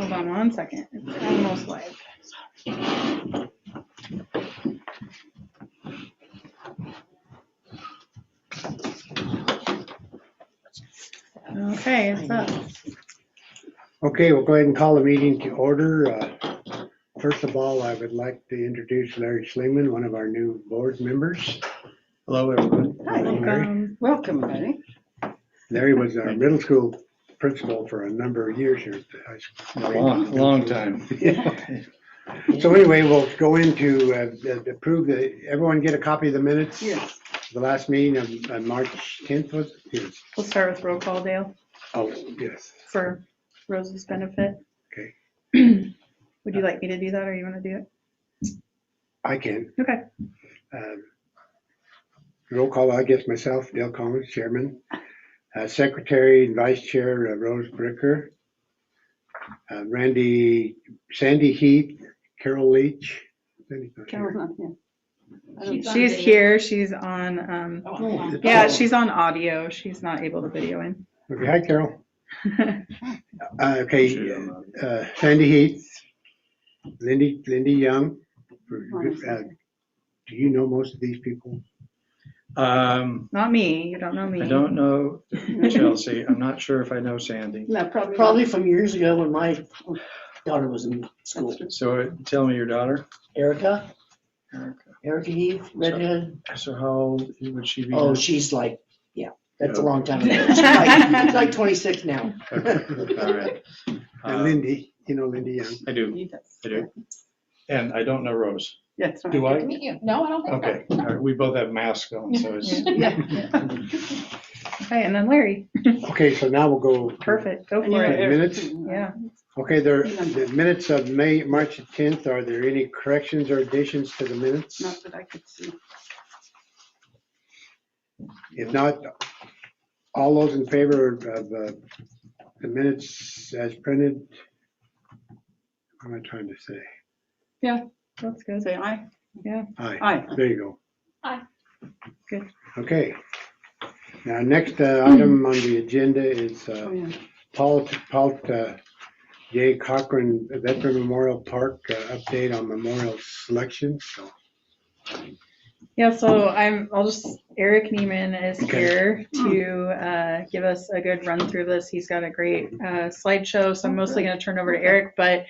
Hold on one second. It's almost live. Okay, it's up. Okay, we'll go ahead and call the meeting to order. First of all, I would like to introduce Larry Schliemann, one of our new board members. Hello, everybody. Hi, Larry. welcome, Larry. Larry was our middle school principal for a number of years here at the high school. Long time. So anyway, we'll go into approve everyone get a copy of the minutes. Yes. The last meeting on March 10th was? Yes. We'll start with roll call, Dale, Oh, yes. for Rose's benefit. Okay. Would you like me to do that, or you want to do it? I can. Okay. Roll call, I guess myself, Dale Collins, Chairman. Secretary and Vice Chair, Rose Bricker. Sandy Heath, Carol Leach. Carol's not here. She's here. She's on, Oh, yeah, she's on audio. She's not able to video in. Okay, hi, Carol. Okay, Sandy Heath, Lindy Young. Do you know most of these people? Not me. You don't know me. I don't know Chelsea. I'm not sure if I know Sandy. No, Probably from years ago when my daughter was in school. So tell me your daughter. Erica Erica. Heath, redhead. So how old would she be? Oh, she's like, yeah, that's a long time ago. She's like 26 now. All right. And Lindy, you know Lindy Young. I do. I do. And I don't know Rose. Yes, right. Do I? Good to meet you. No, I don't think Okay. All right. We both have masks on, so it's. Yeah. Okay, and then Larry. Okay, so now we'll go. to Perfect. Go And for you're it. Eric, Minutes? too. Yeah. Okay, the minutes of March 10th, are there any corrections or additions to the minutes? Not that I could see. If not, all those in favor of the minutes as printed? What am I trying to say? That's good. Say aye. Yeah. Aye. Aye. There you go. Aye. Good. Okay. Now, next item on the agenda is Oh, yeah. Paul J. Cochran Veteran Memorial Park update on memorial selection. So, Yeah, so Eric Neiman is Okay. here to give us a good run through this. He's got a great slideshow, so I'm mostly going to turn over to Eric, but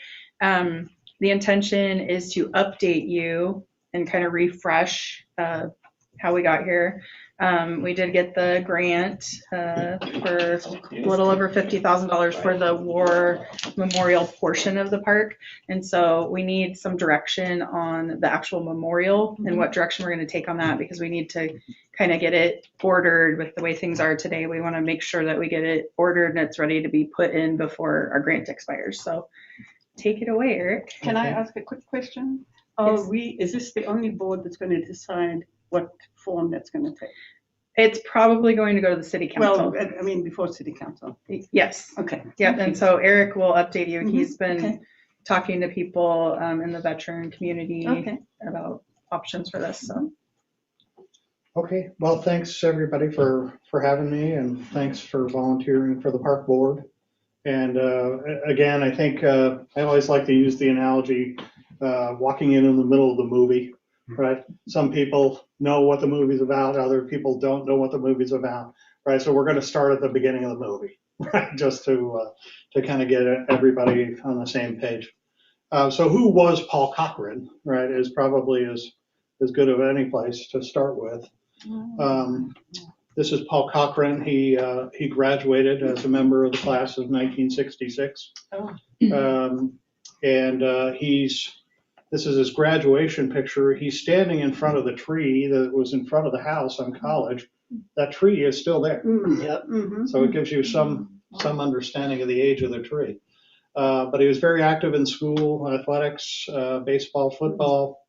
the intention is to update you and kind of refresh how we got here. We did get the grant for a little over $50,000 for the war memorial portion of the park. And so we need some direction on the actual memorial and what direction we're going to take on that, because we need to kind of get it ordered with the way things are today. We want to make sure that we get it ordered and it's ready to be put in before our grant expires. So take it away, Eric. Can I ask a quick question? Yes. Is this the only board that's going to decide what form that's going to take? It's probably going to go to the city council. Well, I mean, before city council. Yes. Okay. Yeah, and so Eric will update you. He's been Okay. talking to people in the veteran community Okay. about options for this, so. Okay, well, thanks everybody for having me, and thanks for volunteering for the park board. And again, I think I always like to use the analogy, walking in the middle of the movie, right? Some people know what the movie's about, other people don't know what the movie's about, right? So we're going to start at the beginning of the movie, right? Just to kind of get everybody on the same page. So who was Paul Cochran, right, is probably as good of any place to start with. This is Paul Cochran. He graduated as a member of the class of 1966. Oh. This is his graduation picture. He's standing in front of the tree that was in front of the house on College. That tree is still there. Yep. Mhm. So it gives you some understanding of the age of the tree. But he was very active in school, athletics, baseball, football,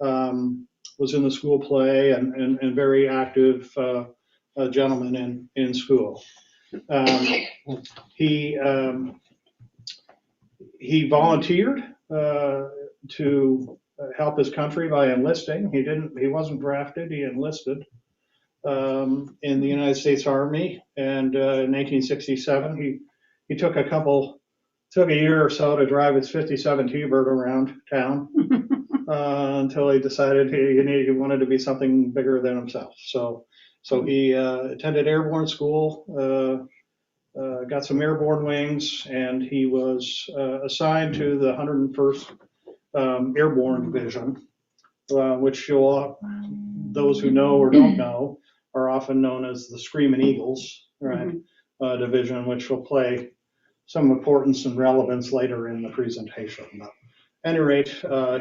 was in the school play, and very active gentleman in school. He volunteered to help his country by enlisting. He wasn't drafted, he enlisted in the United States Army, and in 1967 he took a couple took a year or so to drive his 57 T-Bird around town until he decided he wanted to be something bigger than himself. So he attended airborne school, got some airborne wings, and he was assigned to the 101st Airborne Division, which those who know or don't know are often known as the Screaming Eagles, right? Division, which will play some importance and relevance later in the presentation. But at any rate,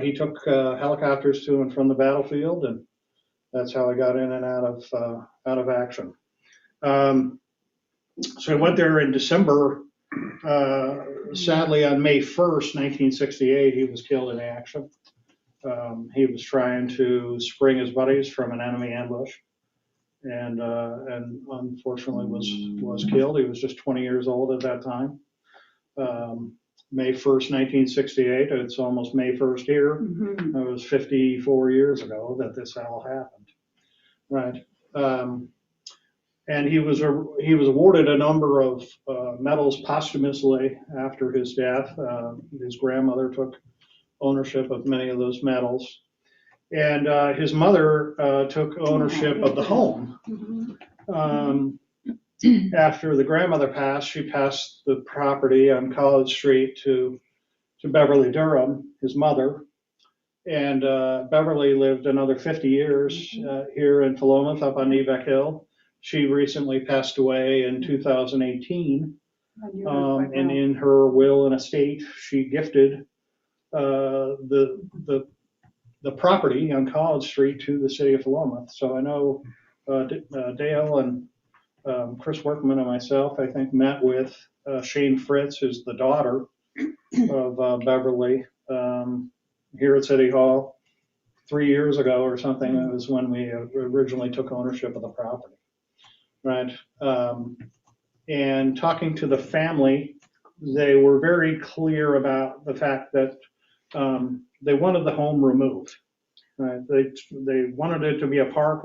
he took helicopters to and from the battlefield, and that's how he got in and out of action. So I went there in December. Sadly, on May 1st, 1968, he was killed in action. He was trying to spring his buddies from an enemy ambush, and unfortunately was killed. He was just 20 years old at that time. May 1st, 1968. It's almost May 1st here. It was 54 years ago that this all happened, right? And he was awarded a number of medals posthumously after his death. His grandmother took ownership of many of those medals, and his mother took ownership of the home. After the grandmother passed, she passed the property on College Street to Beverly Durham, his mother, and Beverly lived another 50 years here in Philomath up on Nebeck Hill. She recently passed away in 2018, and in her will and estate, she gifted the property on College Street to the city of Philomath. So I know Dale and Chris Workman and myself, I think, met with Shane Fritz, who's the daughter of Beverly, here at City Hall 3 years ago or something. That was when we originally took ownership of the property, right? And talking to the family, they were very clear about the fact that they wanted the home removed, right? They wanted it to be a park.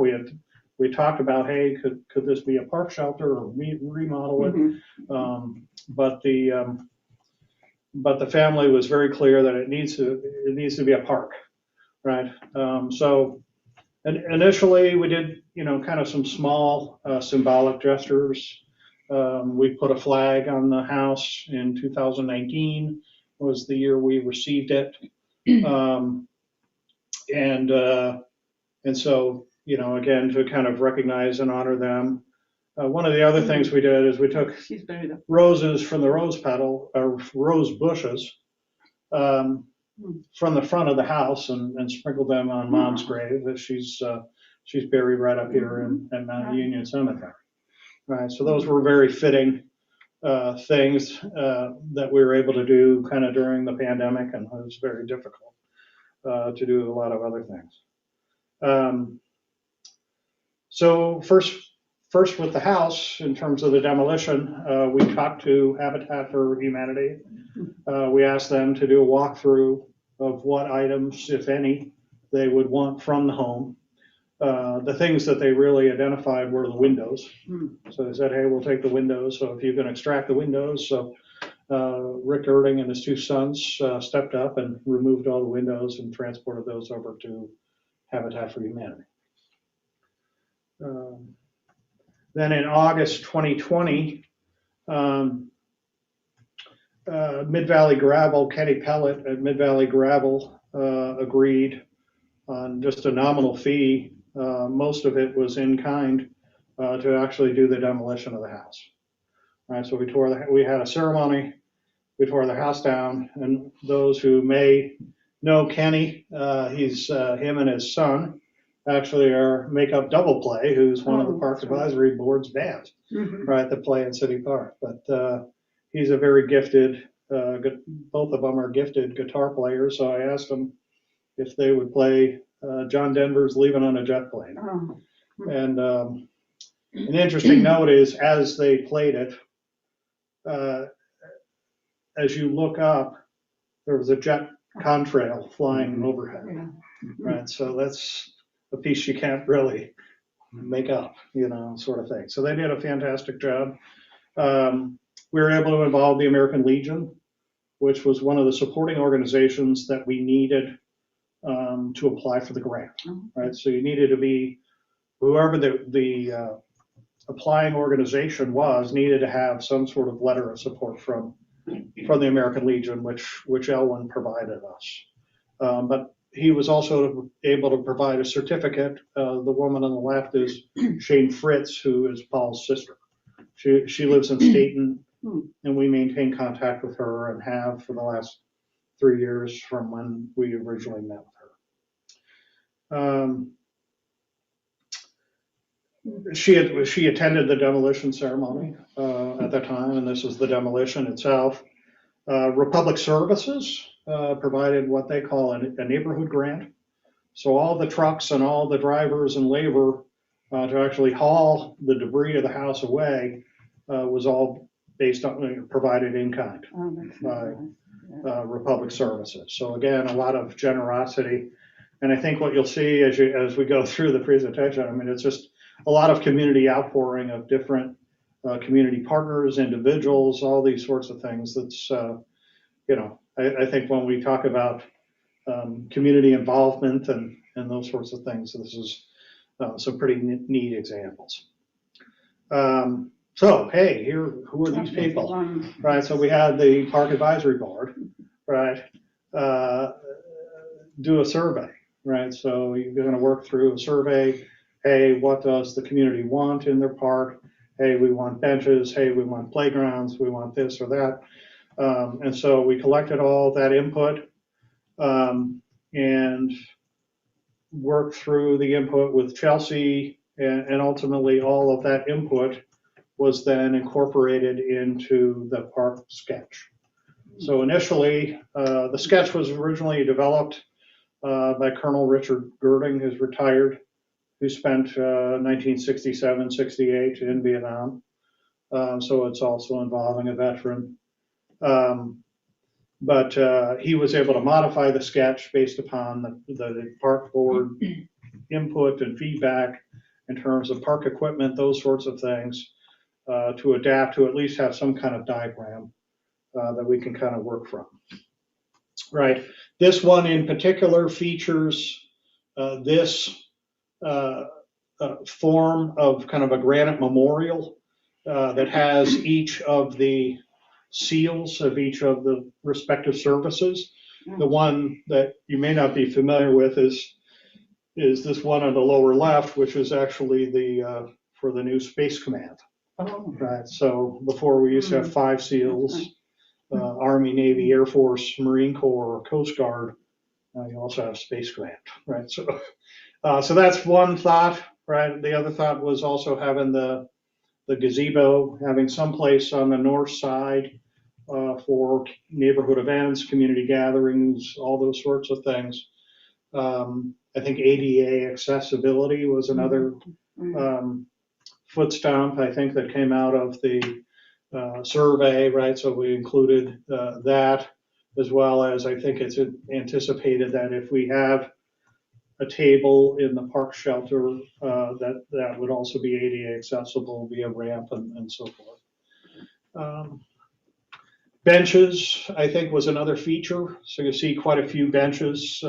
We talked about, hey, could this be a park shelter or remodel it? But the family was very clear that it needs to be a park, right? So initially we did, kind of some small symbolic gestures. We put a flag on the house in 2019, was the year we received it. And so, again, to kind of recognize and honor them. One of the other things we did is we took roses from the rose bushes from the front of the house and sprinkled them on Mom's grave. She's buried right up here in Mount Union Cemetery. Right, so those were very fitting things that we were able to do kind of during the pandemic, and it was very difficult to do a lot of other things. So first with the house, in terms of the demolition, we talked to Habitat for Humanity. We asked them to do a walkthrough of what items, if any, they would want from the home. The things that they really identified were the windows. So they said, hey, we'll take the windows. So if you can extract the windows. So Rick Erding and his two sons stepped up and removed all the windows and transported those over to Habitat for Humanity. Then in August 2020, Mid-Valley Gravel, Kenny Pellet at Mid-Valley Gravel agreed on just a nominal fee. Most of it was in kind to actually do the demolition of the house. All right, so we had a ceremony, we tore the house down, and those who may know Kenny, him and his son actually are Make Up Double Play, who's one of the Park Advisory Board's bands, right, that play in City Park. But he's a very gifted, both of them are gifted guitar players, so I asked them if they would play John Denver's Leaving on a Jet Plane. And an interesting note is, as they played it, as you look up, there was a jet contrail flying overhead, right? So that's a piece you can't really make up, sort of thing. So they did a fantastic job. We were able to involve the American Legion which was one of the supporting organizations that we needed to apply for the grant, right? So you needed to be, whoever the applying organization was, needed to have some sort of letter of support from the American Legion, which Elwin provided us. But he was also able to provide a certificate. The woman on the left is Shane Fritz, who is Paul's sister. She lives in Staten, and we maintain contact with her and have for the last 3 years from when we originally met with her. She attended the demolition ceremony at that time, and this is the demolition itself. Republic Services provided what they call a neighborhood grant. So all the trucks and all the drivers and labor to actually haul the debris of the house away was all based on provided in kind by Republic Services. So again, a lot of generosity. And I think what you'll see as we go through the presentation, I mean, it's just a lot of community outpouring of different community partners, individuals, all these sorts of things. That's, I think when we talk about community involvement and those sorts of things, this is some pretty neat examples. So, hey, who are these people? Right, so we had the Park Advisory Board, right, do a survey, right? So you're going to work through a survey. Hey, what does the community want in their park? Hey, we want benches. Hey, we want playgrounds. We want this or that. And so we collected all that input and worked through the input with Chelsea, and ultimately all of that input was then incorporated into the park sketch. So initially, the sketch was originally developed by Colonel Richard Girding, who's retired, who spent 1967-68 in Vietnam. So it's also involving a veteran. But he was able to modify the sketch based upon the park board input and feedback in terms of park equipment, those sorts of things, to adapt to at least have some kind of diagram that we can kind of work from. Right. This one in particular features this form of kind of a granite memorial that has each of the seals of each of the respective services. The one that you may not be familiar with is this one on the lower left, which is actually the for the new Space Command. Oh. Right. So before we used to have 5 seals, Army, Navy, Air Force, Marine Corps, Coast Guard. You also have Space Command. Right. So so that's one thought. Right. The other thought was also having the gazebo, having some place on the north side for neighborhood events, community gatherings, all those sorts of things. I think ADA accessibility was another foot stomp, I think, that came out of the survey, right? So we included that, as well as I think it's anticipated that if we have a table in the park shelter, that would also be ADA accessible via ramp and so forth. Benches, I think, was another feature. So you see quite a few benches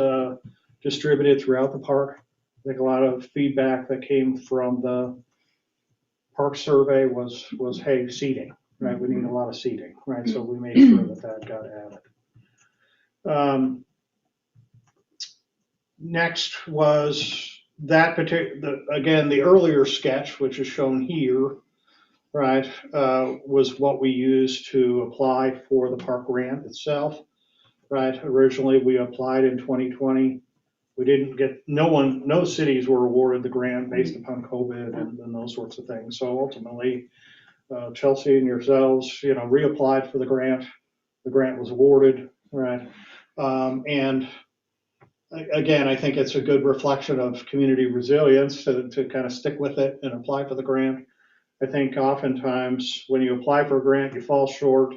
distributed throughout the park. I think a lot of feedback that came from the park survey was hey, seating, right? We need a lot of seating, right? So we made sure that got added. Next was that particular, again, the earlier sketch, which is shown here, right, was what we used to apply for the park grant itself, right? Originally, we applied in 2020. We didn't get, no cities were awarded the grant based upon COVID and those sorts of things. So ultimately, Chelsea and yourselves, reapplied for the grant. The grant was awarded, right? And again, I think it's a good reflection of community resilience to kind of stick with it and apply for the grant. I think oftentimes when you apply for a grant, you fall short.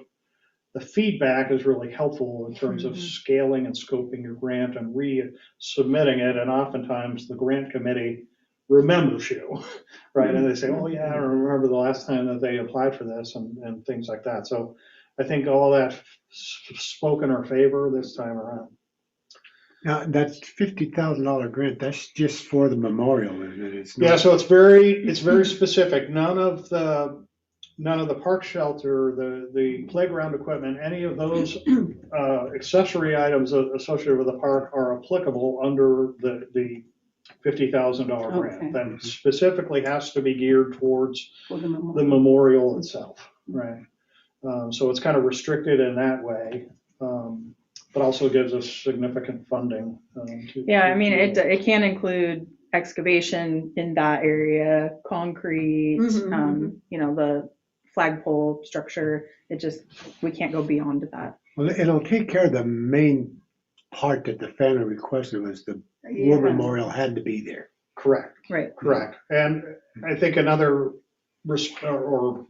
The feedback is really helpful in terms of scaling and scoping your grant and resubmitting it. And oftentimes the grant committee remembers you, right? And they say, oh yeah, I remember the last time that they applied for this and things like that. So I think all that spoke in our favor this time around. Now, that's $50,000 grant, that's just for the memorial, isn't it? It's Yeah, not, so it's very specific. None of the park shelter, the playground equipment, any of those accessory items associated with the park are applicable under the $50,000 grant. Okay. That specifically has to be geared towards For the the memorial. memorial itself, right? So it's kind of restricted in that way, but also gives us significant funding. Yeah, I mean, it can include excavation in that area, concrete, Mhm, the flagpole structure. We can't go beyond that. well, it'll take care of the main part that the family requested was the war Yeah. memorial had to be there. Correct. Right. Correct. And I think another or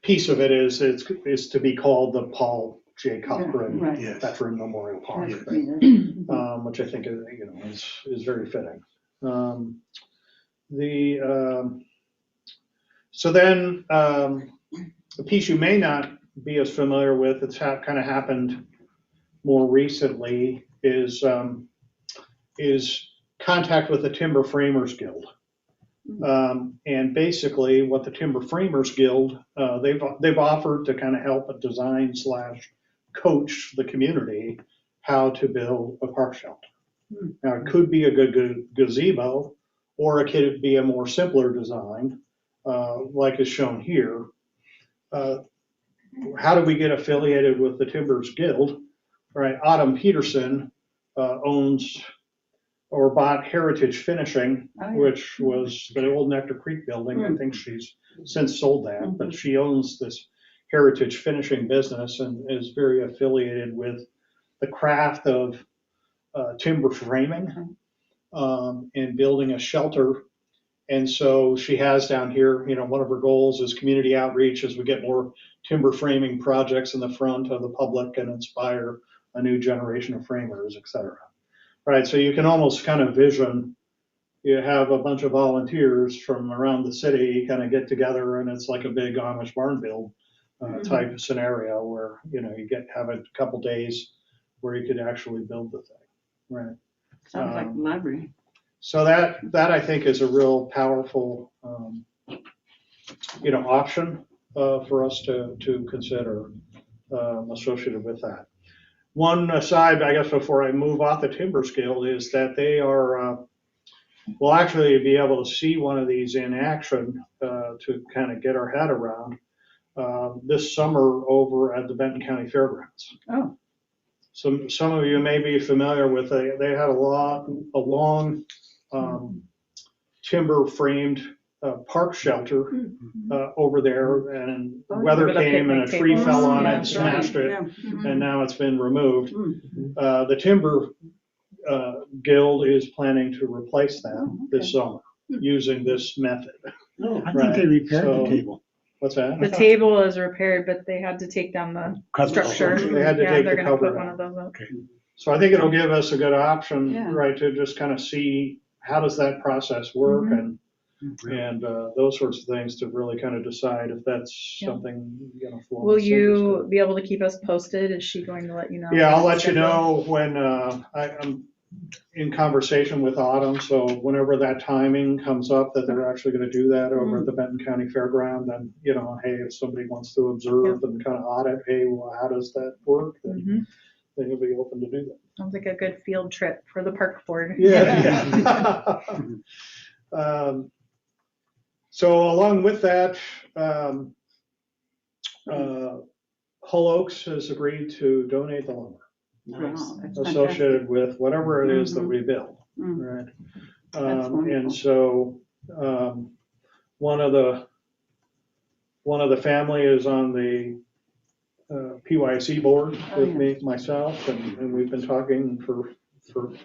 piece of it is to be called the Paul J. Cochran Right. Yes. Veteran Memorial Park, Yes, right? yes. Which I think is very fitting. So then the piece you may not be as familiar with, it's kind of happened more recently, is contact with the Timber Framers Guild. And basically what the Timber Framers Guild, they've offered to kind of help design / coach the community how to build a park shelter. Now, it could be a good gazebo, or it could be a more simpler design, like is shown here. How do we get affiliated with the Timbers Guild? Right, Autumn Peterson owns or bought Heritage Finishing, Oh, yeah. which was the old Nectar Creek building. I think she's since sold that, but she owns this Heritage Finishing business and is very affiliated with the craft of timber framing and building a shelter. And so she has down here, one of her goals is community outreach as we get more timber framing projects in the front of the public and inspire a new generation of framers, et cetera. Right, so you can almost kind of vision, you have a bunch of volunteers from around the city kind of get together and it's like a big Amish barn build type of scenario where, you have a couple days where you could actually build the thing, right? Sounds like the library. So that I think is a real powerful, option for us to consider associated with that. One aside, I guess, before I move off the Timbers Guild is that they are, we'll actually be able to see one of these in action to kind of get our head around this summer over at the Benton County Fairgrounds. Oh. Some of you may be familiar with, they had a long timber framed park shelter over there, and weather came and a tree fell on it and smashed it, and now it's been removed. The Timber Guild is planning to replace that this summer using this method. Oh, I think they repaired the table. What's that? The table is repaired, but they had to take down the Cover. structure. They had to Yeah, take they're the gonna cover put one out. of those up. So I think it'll give us a good option, Yeah. right, to just kind of see how does that process work and those sorts of things to really kind of decide if that's Yeah. something, Florence Will is you interested be able to keep us posted? Is she going to let you know? in. Yeah, I'll let you Schedule? know when I'm in conversation with Autumn, so whenever that timing comes up that they're actually going to do that over at the Benton County Fairground, then, hey, if somebody wants to observe and kind of audit, hey, well, how does that work? Then you'll be open to do that. Sounds like a good field trip for the park board. Yeah. So along with that, Hull Oaks has agreed to donate the lumber Nice. Wow, that's associated with whatever it is that we build, right? That's And wonderful. so one of the family is on the PYC board with myself, and we've been talking for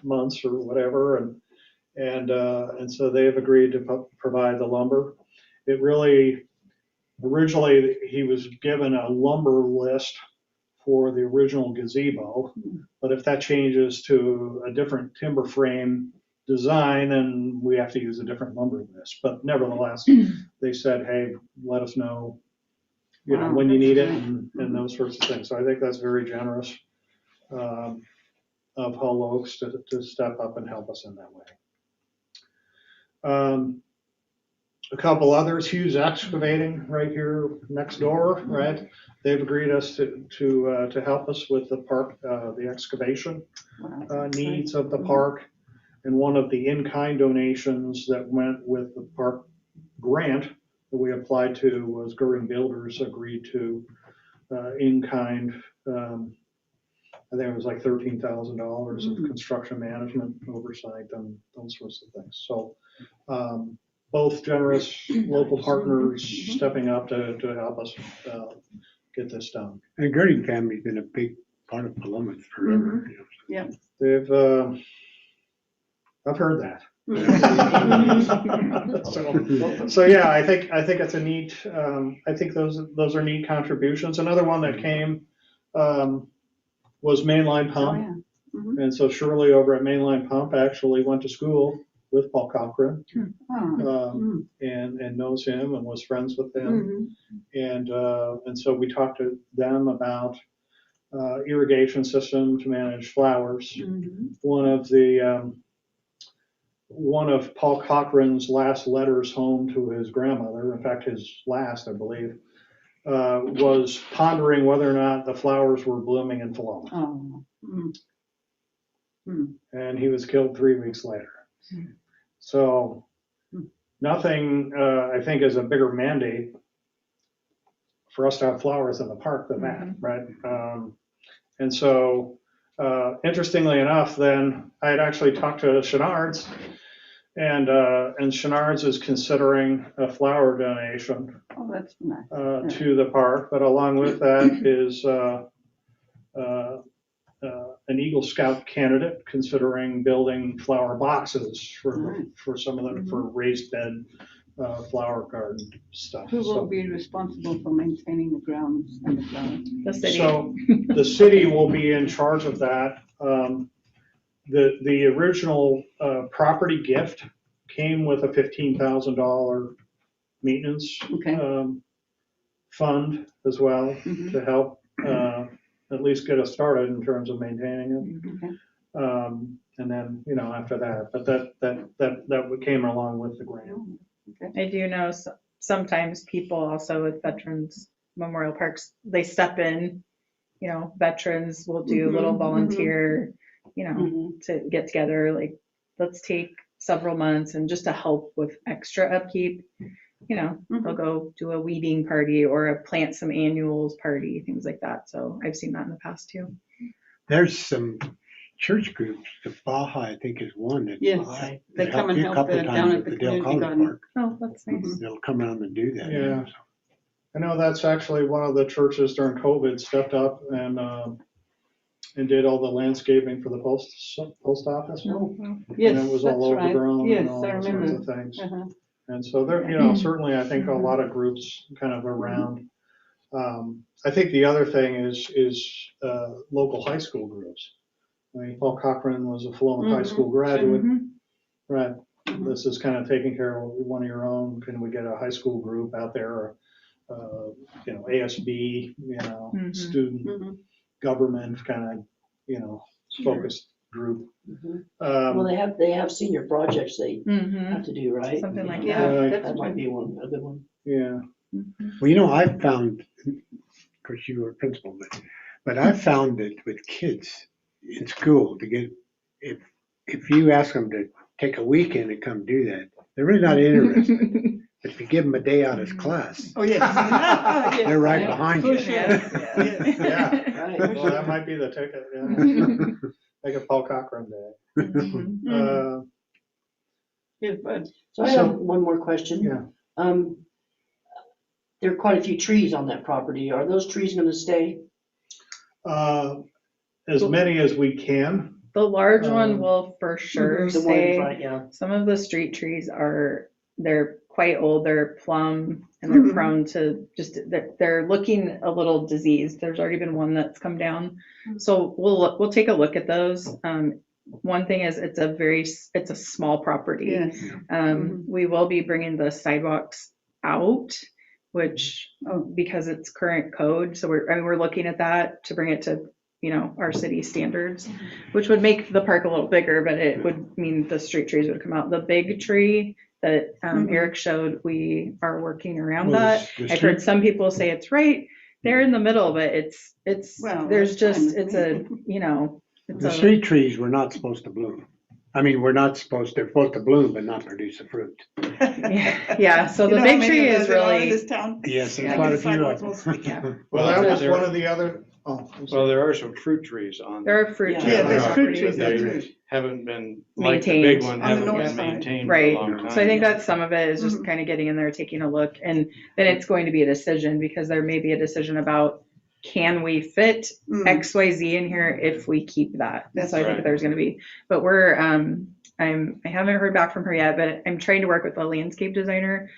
months or whatever, and so they've agreed to provide the lumber. It really, originally he was given a lumber list for the original gazebo, but if that changes to a different timber frame design, then we have to use a different lumber list. But nevertheless, they said, hey, let us know you know, Wow, when you need it that's and those sorts of things. So I think that's very generous of Hull Oaks to step up and help us in that way. A couple others, Hughes Excavating right here next door, right? They've agreed us to help us with the park, the excavation Wow. needs of the park. And one of the in-kind donations that went with the park grant that we applied to was Goodwin Builders agreed to in-kind, I think it was like $13,000 of construction management oversight and those sorts of things. So both generous local partners stepping up to help us get this done. And Goodwin Family's been a big part of Columbus forever. You know. They've, I've heard that. So yeah, I think it's a neat, I think those are neat contributions. Another one that came was Mainline Oh, Pump. yeah. Mhm. And so Shirley over at Mainline Pump actually went to school with Paul Cochran Oh, and knows him and was friends with him. mhm. And so we talked to them about irrigation system to manage flowers. Mhm. One of Paul Cochran's last letters home to his grandmother, in fact, his last, I believe, was pondering whether or not the flowers were blooming in Philomath. Oh. Mm. And he was killed 3 weeks later. So nothing, I think, is a bigger mandate for us to have flowers in the park than that, right? And so, interestingly enough, then I had actually talked to Chenard's, and Chenard's is considering a flower donation Oh, that's nice. to the park, but along with that is an Eagle Scout candidate considering building flower boxes for some of them for raised bed flower garden stuff. Who will be responsible for maintaining the grounds and the flowers? The city. So the city will be in charge of that. The original property gift came with a $15,000 maintenance Okay. fund as well Mhm. to help at least get us started in terms of maintaining Okay. it. And then, you know, after that, but that came along with the grant. I do know sometimes people also with veterans memorial parks, they step in, you know, veterans will do a little volunteer, you know, to get together, like, let's take several months and just to help with extra upkeep, you know, they'll go do a weeding party or a plant some annuals party, things like that. So I've seen that in the past too. There's some church groups, the Baja, I think, is one that. Yes, they come and you a help couple down times at the Dale community College garden. Park. Oh, that's nice. They'll come around and do that. Yeah. I know that's actually one of the churches during COVID stepped up and did all the landscaping for the post office. Yes, And it was that's all right. overgrown Yes, and all I those sorts remember. of things. Uh-huh. And so there, you know, certainly I think a lot of groups kind of around. I think the other thing is local high school groups. I mean, Paul Cochran was a Philomath High School graduate, right? This is kind of taking care of one of your own. Can we get a high school group out there, or, you know, ASB, you know, student government kind of, you know, focused group. Well, they have senior projects they have to do, right? Something like Yeah, that. that's That might right. be a good one. Yeah. Well, you know, I've found, of course, you were a principal, but I've found that with kids in school to get, if you ask them to take a weekend and come do that, they're really not interested. But if you give them a day out of class, Oh, yes. they're right behind you. Yeah. Right. Well, that might be the ticket. Yeah. Like a Paul Cochran day. Yes, but So I have one more question. Yeah. There are quite a few trees on that property. Are those trees gonna stay? As many as we can. The large one will for sure The one in stay. front, yeah. Some of the street trees they're quite old, they're plum, and they're prone to just, they're looking a little diseased. There's already been one that's come down. So we'll take a look at those. One thing is it's a small property. yes. We will be bringing the sidewalks out which, Oh. because it's current code, so we're looking at that to bring it to, our city standards, which would make the park a little bigger, but it would mean the street trees would come out. The big tree that Eric showed, we are working around Well, that. the I've heard street- some people say it's right there in the middle, but it's, Well, there's that's fine just, with it's me. it's The a, street trees were not supposed to bloom. I mean, they're supposed to bloom, but not produce a fruit. yeah, so the big tree is really, This town. Yes, there's Yeah, quite a the few of sidewalks them. mostly. yeah, Well, that was there- one of the other, Well, well, there are some fruit trees on. there are fruit Yeah. trees Yeah, on the there's fruit property. trees there They too. haven't been, like the big Maintained. one, On the haven't north been side. maintained for a Right. long time. So I think that some of it is just kind of getting in there, taking a look, and then it's going to be a decision, because there may be a decision about, can we fit Mm. XYZ in here if we keep that? That's So I think right. there's gonna be, but we're, I haven't heard back from her yet, but I'm trying to work with a landscape designer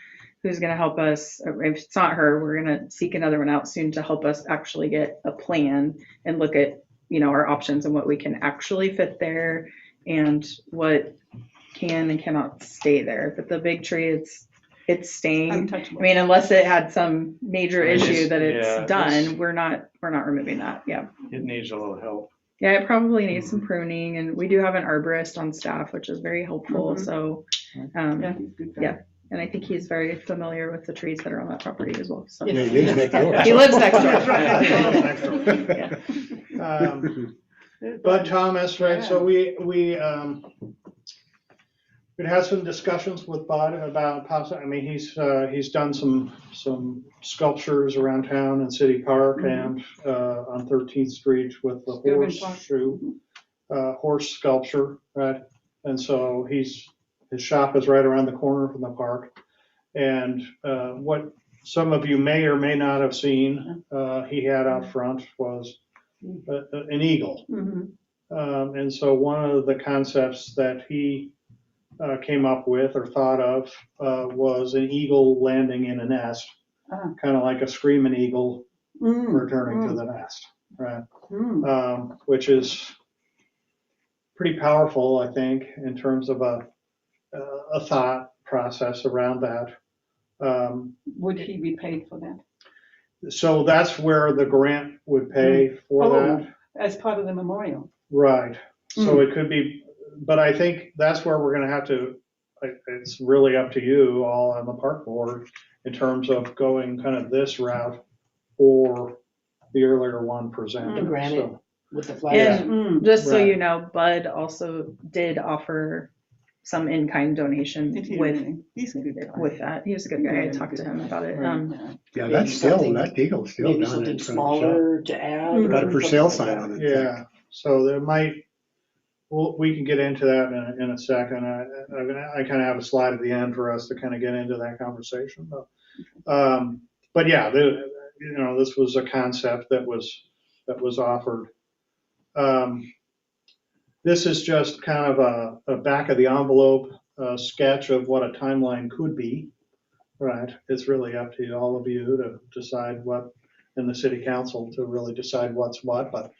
who's gonna help us, if it's not her, we're gonna seek another one out soon to help us actually get a plan and look at, our options and what we can actually fit there and what can and cannot stay there. But the big tree, it's staying. Untouchable. I mean, unless it had some major It is- issue that it's yeah, done, it's- we're not removing that. Yeah. It needs a little help. Yeah, it probably needs some pruning, and we do have an arborist on staff, which is very helpful. Mhm. So, Yeah, he's a good guy. yeah. And I think he's very familiar with the trees that are on that property as well. So Yeah, he lives next door. he lives next door. But Thomas, right, so we'd had some discussions with Bud about possibly, I mean, he's done some sculptures around town in City Park and on 13th Street with the Goodwin Park. horseshoe, horse sculpture, right? And so his shop is right around the corner from the park. And what some of you may or may not have seen, he had out front was an eagle. Mhm. And so one of the concepts that he came up with or thought of was an eagle landing in a nest, Ah. kind of like a screaming eagle Mm. returning to the nest, right? Mm. Which is pretty powerful, I think, in terms of a thought process around that. Would he be paid for that? So that's where the grant would pay for that. As part of the memorial? Right, so it could be, but I think that's where we're gonna have to, it's really up to you all on the park board in terms of going kind of this route or the earlier one presented. The granite So, with the flag. And Mm. just so Right. you know, Bud also did offer some in-kind donation Did he with really? He's a good guy. with that. He was a good guy. I talked to him about it. Yeah. Yeah, Maybe that's still, something- that eagle's still Maybe down something in front of the shop. smaller to add. or Got a for something sale like sign that. on it. yeah, so there might, well, we can get into that in a second. I kind of have a slide at the end for us to kind of get into that conversation. But yeah, this was a concept that was offered. This is just kind of a back of the envelope sketch of what a timeline could be, right? It's really up to all of you to decide what, and the city council to really decide what's what, but,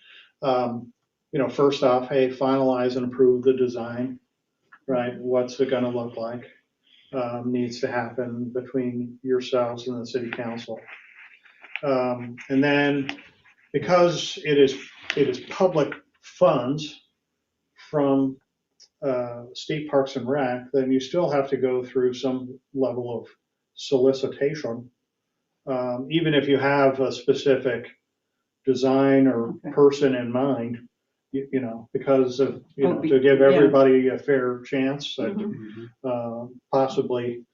first off, hey, finalize and approve the design, right? What's it gonna look like? Needs to happen between yourselves and the city council. And then, because it is public funds from State Parks and Rec, then you still have to go through some level of solicitation. Even if you have a specific design or Okay. person in mind, because of, Oh, to give yeah. everybody a fair chance at Mhm. possibly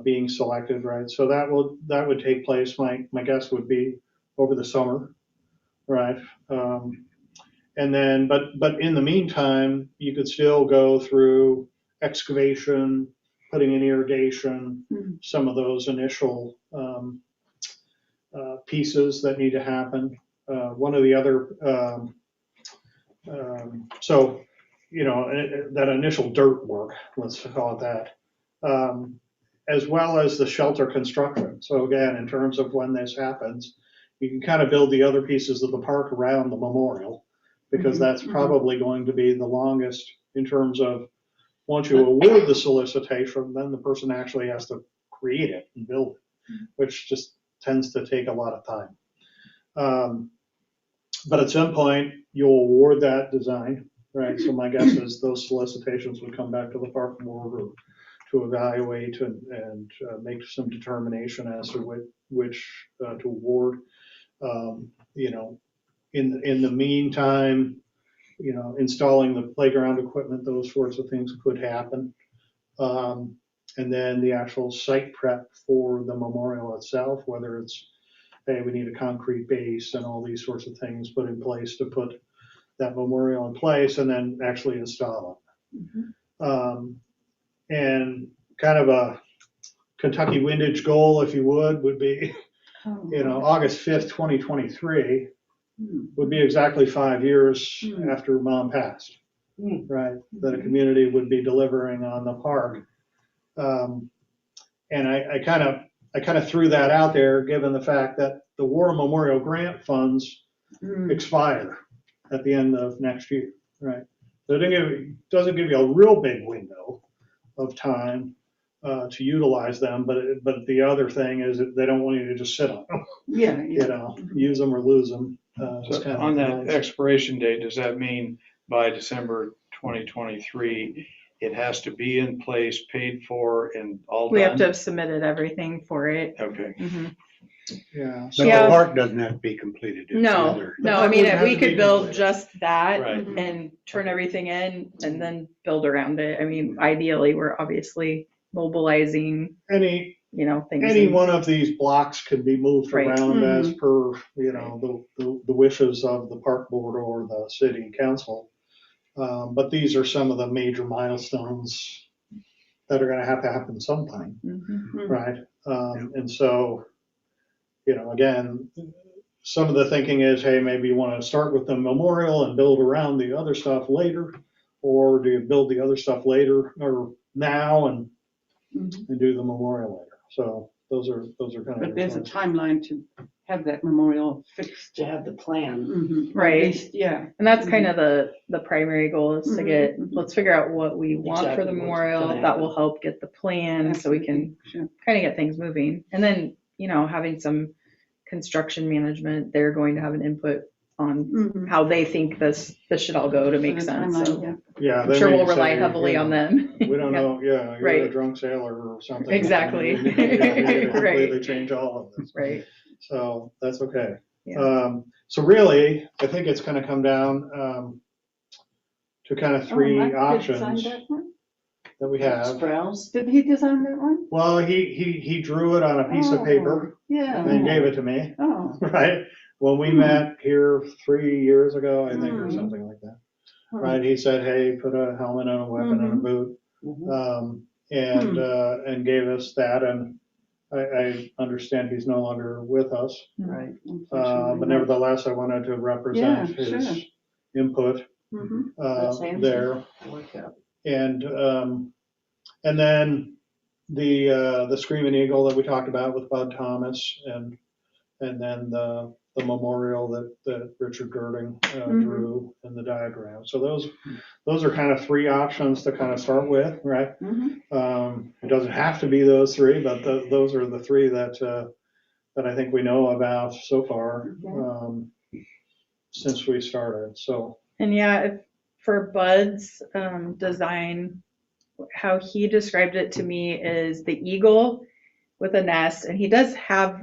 being selected, right? So that would take place, my guess would be over the summer, right? And then, but in the meantime, you could still go through excavation, putting in irrigation, Mhm. some of those initial pieces that need to happen. One of the other, that initial dirt work, let's call it that, as well as the shelter construction. So again, in terms of when this happens, you can kind of build the other pieces of the park around the memorial, because that's probably going to be the longest in terms of, once you award the solicitation, then the person actually has to create it and build it, which just tends to take a lot of time. But at some point, you'll award that design, right? So my guess is those solicitations would come back to the park board to evaluate and make some determination as to which to award. You know, in the meantime, you know, installing the playground equipment, those sorts of things could happen. And then the actual site prep for the memorial itself, whether it's, hey, we need a concrete base and all these sorts of things put in place to put that memorial in place and then actually install it. And kind of a Kentucky windage goal, if you would be, you know, August 5th, 2023 would be exactly 5 years after Mom passed, right? That a community would be delivering on the park. And I kind of threw that out there, given the fact that the War Memorial Grant funds expire at the end of next year, right? So it doesn't give you a real big window of time to utilize them, but the other thing is that they don't want you to just sit on them, Yeah, you know, use them or lose them. So on that expiration date, does that mean by December 2023, it has to be in place, paid for, and all done? We have to have submitted everything for it. Okay. Mhm. Yeah. But the Yeah. park doesn't have to be completed. It's No, another- no, I park mean, wouldn't have we to be could build completed. just that Right. and turn everything in and then build around it. I mean, ideally, we're obviously mobilizing, Any things. Any one of these blocks can be moved Right. around as per, you know, the wishes of the park board or the city council. But these are some of the major milestones that are gonna have to happen sometime, Mhm. right? And so, you know, again, some of the thinking is, hey, maybe you wanna start with the memorial and build around the other stuff later, or do you build the other stuff later or now and do the memorial later? So those are kind of. But there's a timeline to have that memorial fixed. To have the plan. Mhm. Right. At least, yeah. And that's kind of the primary goal is to get, let's figure out what we want for Exactly the what's memorial. gonna That happen. will help get the plan so we can Sure. kind of get things moving. And then, having some construction management, they're going to have an input on Mhm. how they think this should all go to make For the sense. timeline, So yeah. Yeah. I'm they sure may we'll rely say, heavily you on know, them. We don't Yeah. know, yeah, you're Right. a drunk sailor or something. Exactly. We need to completely Right. change all of this. Right. So that's okay. Yeah. So really, I think it's gonna come down to kind of three Mike did options sign that one? that we have. Sprouse. Did he design that one? Well, he drew it on a piece of paper Yeah. and gave it to me, Oh. right? When we met here 3 years ago, I think, or something like that. Right, he said, hey, put a helmet and a weapon and a boot, and gave us that, and I understand he's no longer with us. Right. But nevertheless, I wanted to represent Yeah, his sure. input That's handsome. there. I like that. And then the Screaming Eagle that we talked about with Bud Thomas, and then the memorial that Richard Girding drew in the diagram. So those are kind of three options to kind of start with, right? It doesn't have to be those three, but those are the three that I think we know about so far since we started. So. And yeah, for Bud's design, how he described it to me is the eagle with a nest, and he does have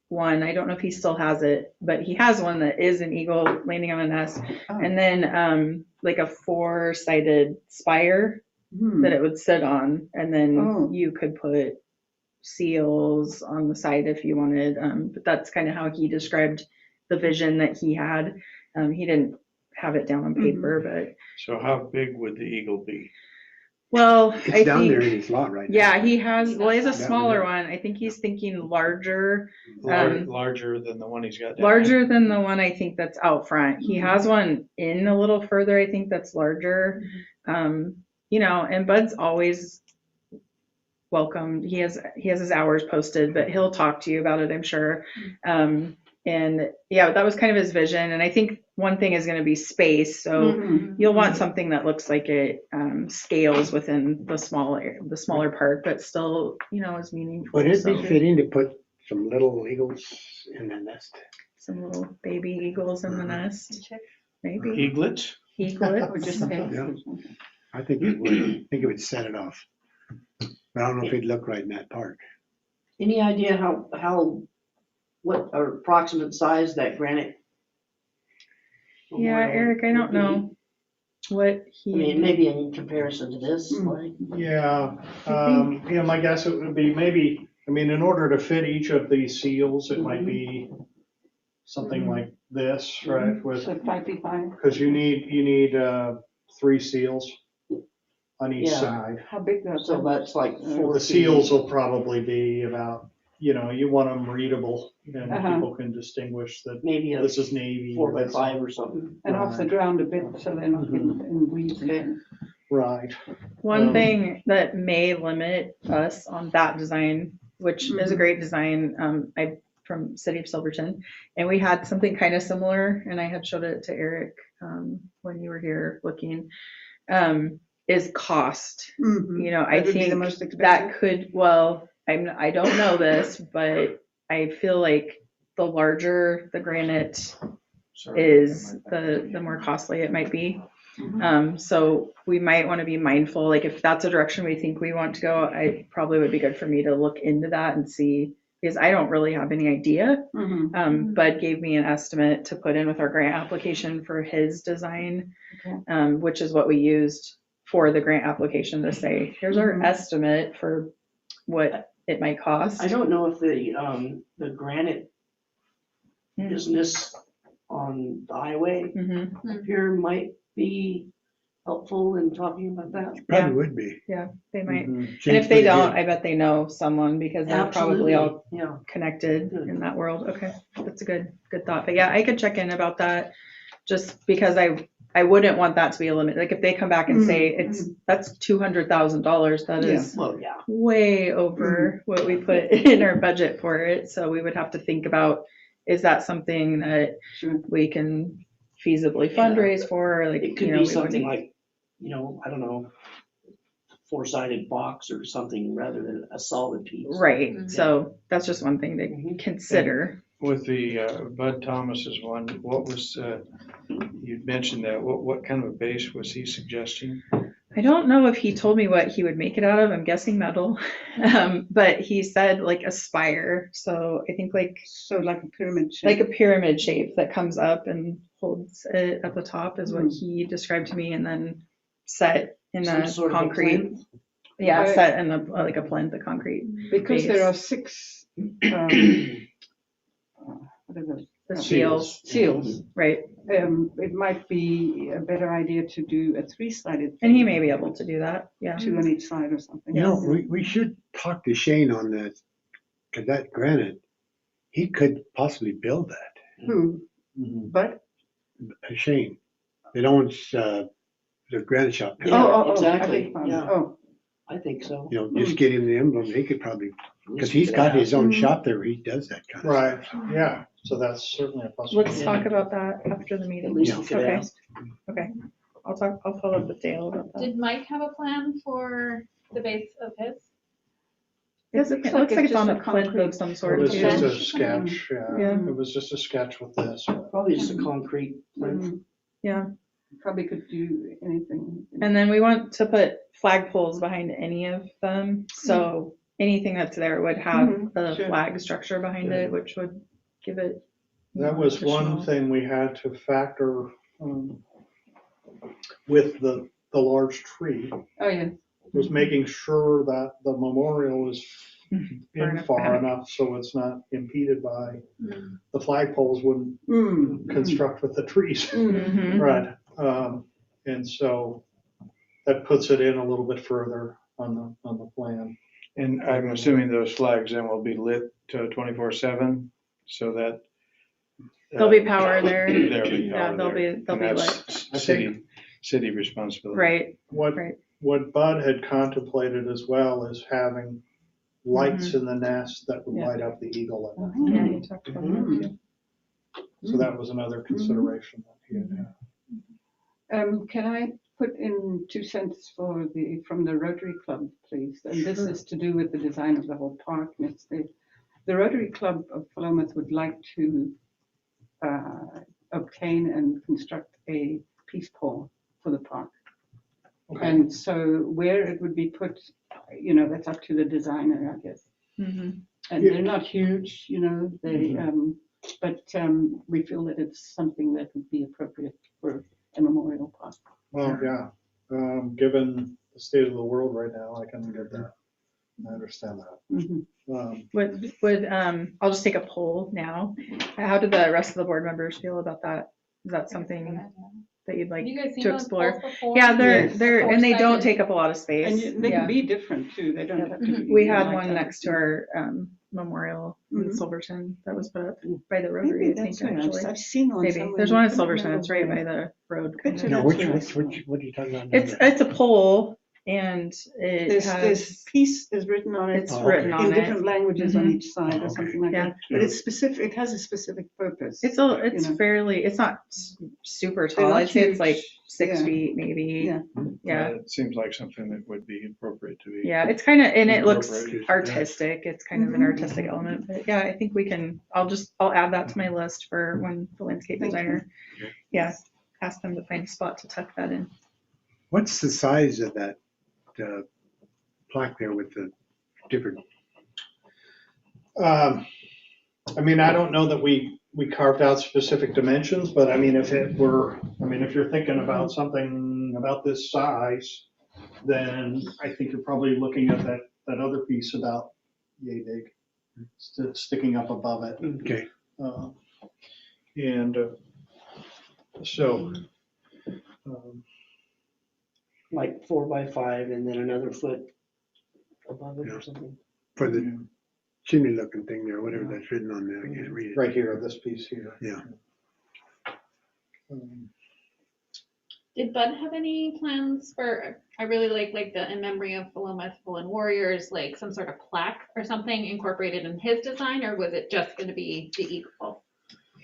one. I don't know if he still has it, but he has one that is an eagle landing on a nest, and then like a 4-sided spire that it would sit on, and then you could put seals on the side if you wanted. But that's kind of how he described the vision that he had. He didn't have it down on paper, but So how big would the eagle be? well, It's I down think, there in his lot right now. yeah, he has a That smaller one. one. I think he's thinking larger, Larger than the one he's got down there? larger than the one I think that's out front. He has one in a little further, I think that's larger. And Bud's always welcome. He has his hours posted, but he'll talk to you about it, I'm sure. And yeah, that was kind of his vision. And I think one thing is going to be space. So you'll want something that looks like it scales within the smaller park, but still, is meaningful. Would it be So- fitting to put some little eagles in the nest. Some little baby eagles in the nest, maybe. Eaglets? Or Eaglets. just eggs Yeah. or something. I think it would. I think it would set it off. But I don't know if it'd look right in that park. Any idea what or approximate size that granite? Yeah, memorial Eric, I would don't be? know what I mean, he, maybe in comparison to this, Mm. like, Yeah, my guess it would be maybe, in order to fit each of these seals, it might be something like this, right? With, So 5 by 5. because you need 3 seals on each Yeah. side. How big are so those? that's like 4 The feet. seals will probably be about, you want them readable and Uh-huh. people can distinguish that Maybe a this is Navy. 4 by this- 5 or something. And off the ground a bit, so they're not getting in weeds again. Right. one thing that may limit us on that design, which is a great design, I, from City of Silverton, and we had something kind of similar, and I had showed it to Eric, when you were here looking, is cost. Mhm. You know, I That would be the think most expensive? that could, well, I don't know this, but I feel like the larger the granite is, the more costly it might be. So we might want to be mindful, like if that's a direction we think we want to go, I probably would be good for me to look into that and see, because I don't really have any idea. Mhm. Bud gave me an estimate to put in with our grant application for his design, which is what we used for the grant application to say, here's our Mhm. estimate for what it might cost. I don't know if the granite business on the highway Mhm. here might be helpful in talking about that. Probably would be. They might. Mhm. And Shane's if they pretty don't, good. I bet they know someone because they're Absolutely, probably all yeah. connected Good. in that world. Okay, that's a good thought. But yeah, I could check in about that just because I wouldn't want that to be a limit. Like if they come back and say that's $200,000, that is Well, yeah. way over what we put in our budget for it. So we would have to think about, is that something that Sure. we can feasibly fundraise for? Like, It could you know, be we something wouldn't- like, I don't know, 4-sided box or something rather than a solid piece. Right, so that's just one thing to Mhm. consider. With the Bud Thomas's one, what was, you'd mentioned that, what kind of a base was he suggesting? I don't know if he told me what he would make it out of. I'm guessing metal. But he said like a spire. So I think So like a pyramid shape. like a pyramid shape that comes up and holds it at the top is what Hmm. he described to me, and then set in Some a sort of a concrete. plinth. Yeah, Right. set in like a plinth, a concrete. Because there base. are 6, what are those? The Seals. seals, right? It might be a better idea to do a 3-sided. And he may be able to do that. Yeah. 2 on each side or something. You know, we should talk to Shane on that, because that granite, he could possibly build that. Who? Mhm. But, Shane, that owns the granite shop now. Yeah, I exactly, beg pardon. yeah. Oh, I think so. You know, just get him the emblem, he could probably, At because least we he's could got his ask. own Mhm. shop there where he does that kind of Right, stuff. yeah, so that's certainly a possibility. Let's talk about that after the At meeting. least we could Okay. ask. Okay. I'll follow up with Dale about that. Did Mike have a plan for the base of his? It looks like it's on a plinth of some It sort was too. just a Bench. sketch, Yeah. yeah, it was just a sketch with this. Probably just a concrete plinth. mhm. Yeah. Probably could do anything. And then we want to put flagpoles behind any of them. So anything that's there would have Mhm, a sure. flag structure behind it, which would give it. That was one additional- thing we had to factor with the large tree, Oh, yeah. was making sure that the memorial is Far in enough far back. enough so it's not impeded by, the flagpoles wouldn't construct with the trees. Mhm. Right, and so that puts it in a little bit further on the plan. And I'm assuming those flags then will be lit 24/7, so that. There'll be power there. There'll be Yeah, power they'll there. be, they'll And be that's lit. City responsibility. Right. What, Right. what Bud had contemplated as well is having lights in the nest that would Yeah. light up the eagle at night. Yeah, you talked about that too. So that was another consideration that he had had. Can I put in 2 cents from the Rotary Club, please? And this is to do with the design of the whole park. And it's The Rotary Club of Philomath would like to obtain and construct a peace pole for the park. Okay. And so where it would be put, that's up to the designer, I guess. Mhm. And they're not huge, but we feel that it's something that would be appropriate for a memorial park. Well, yeah, given the state of the world right now, I can get that. I understand that. Mhm. Would I'll just take a poll now. How do the rest of the board members feel about that? Is that something that you'd like You guys seen to those explore? polls before? Yeah, they're Yes. and they don't Four-sided. take up a lot of space. And they Yeah. can be different too, they don't have to be. We had like one that. next to our memorial in Mhm. Silverton that was put up by the Rotary, Maybe I think, that's right. actually. I've seen one Maybe. somewhere. There's one in I can't Silverton, remember it's right where. by the road. Picture kind No, of. which, That's what are you talking about? It's a pole and it There's has, peace is written on it. it's Oh, written okay. on In it. different languages on Mhm. each side Oh, or okay. something like Yeah. that. But it's specific, it has a specific purpose. It's know. fairly, it's not super They're tall. not I'd say it's like huge. 6 Yeah. feet maybe. Yeah. Yeah. It seems like something that would be appropriate to be. Yeah, it's kind of, and it looks Incorporated, yeah. artistic. It's kind of an Mhm. artistic element, but yeah, I think we can, I'll add that to my list for when the landscape Thank you. designer, Okay. yeah, ask them to find a spot to tuck that in. What's the size of that plaque there with the different? I mean, I don't know that we carved out specific dimensions, but I mean, if you're thinking about something about this size, then I think you're probably looking at that other piece about yay big, sticking up above it. Okay, And so, Like 4x5 and then another foot above it Yeah. or something. for the chimney looking thing there, whatever that's written on there, I can't read it. right here, this piece here. Yeah. Did Bud have any plans for, I really like the in memory of Philomath Fallen Warriors, like some sort of plaque or something incorporated in his design, or was it just gonna be the eagle?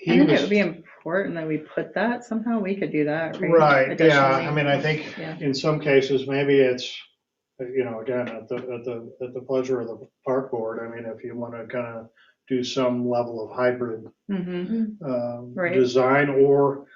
I think it would be important that we put that somehow. We could do that, right? Right, yeah, Additionally. I mean, I think Yeah. in some cases, maybe it's, again, at the pleasure of the park board. I mean, if you want to kind of do some level of hybrid Mhm. Right. design, or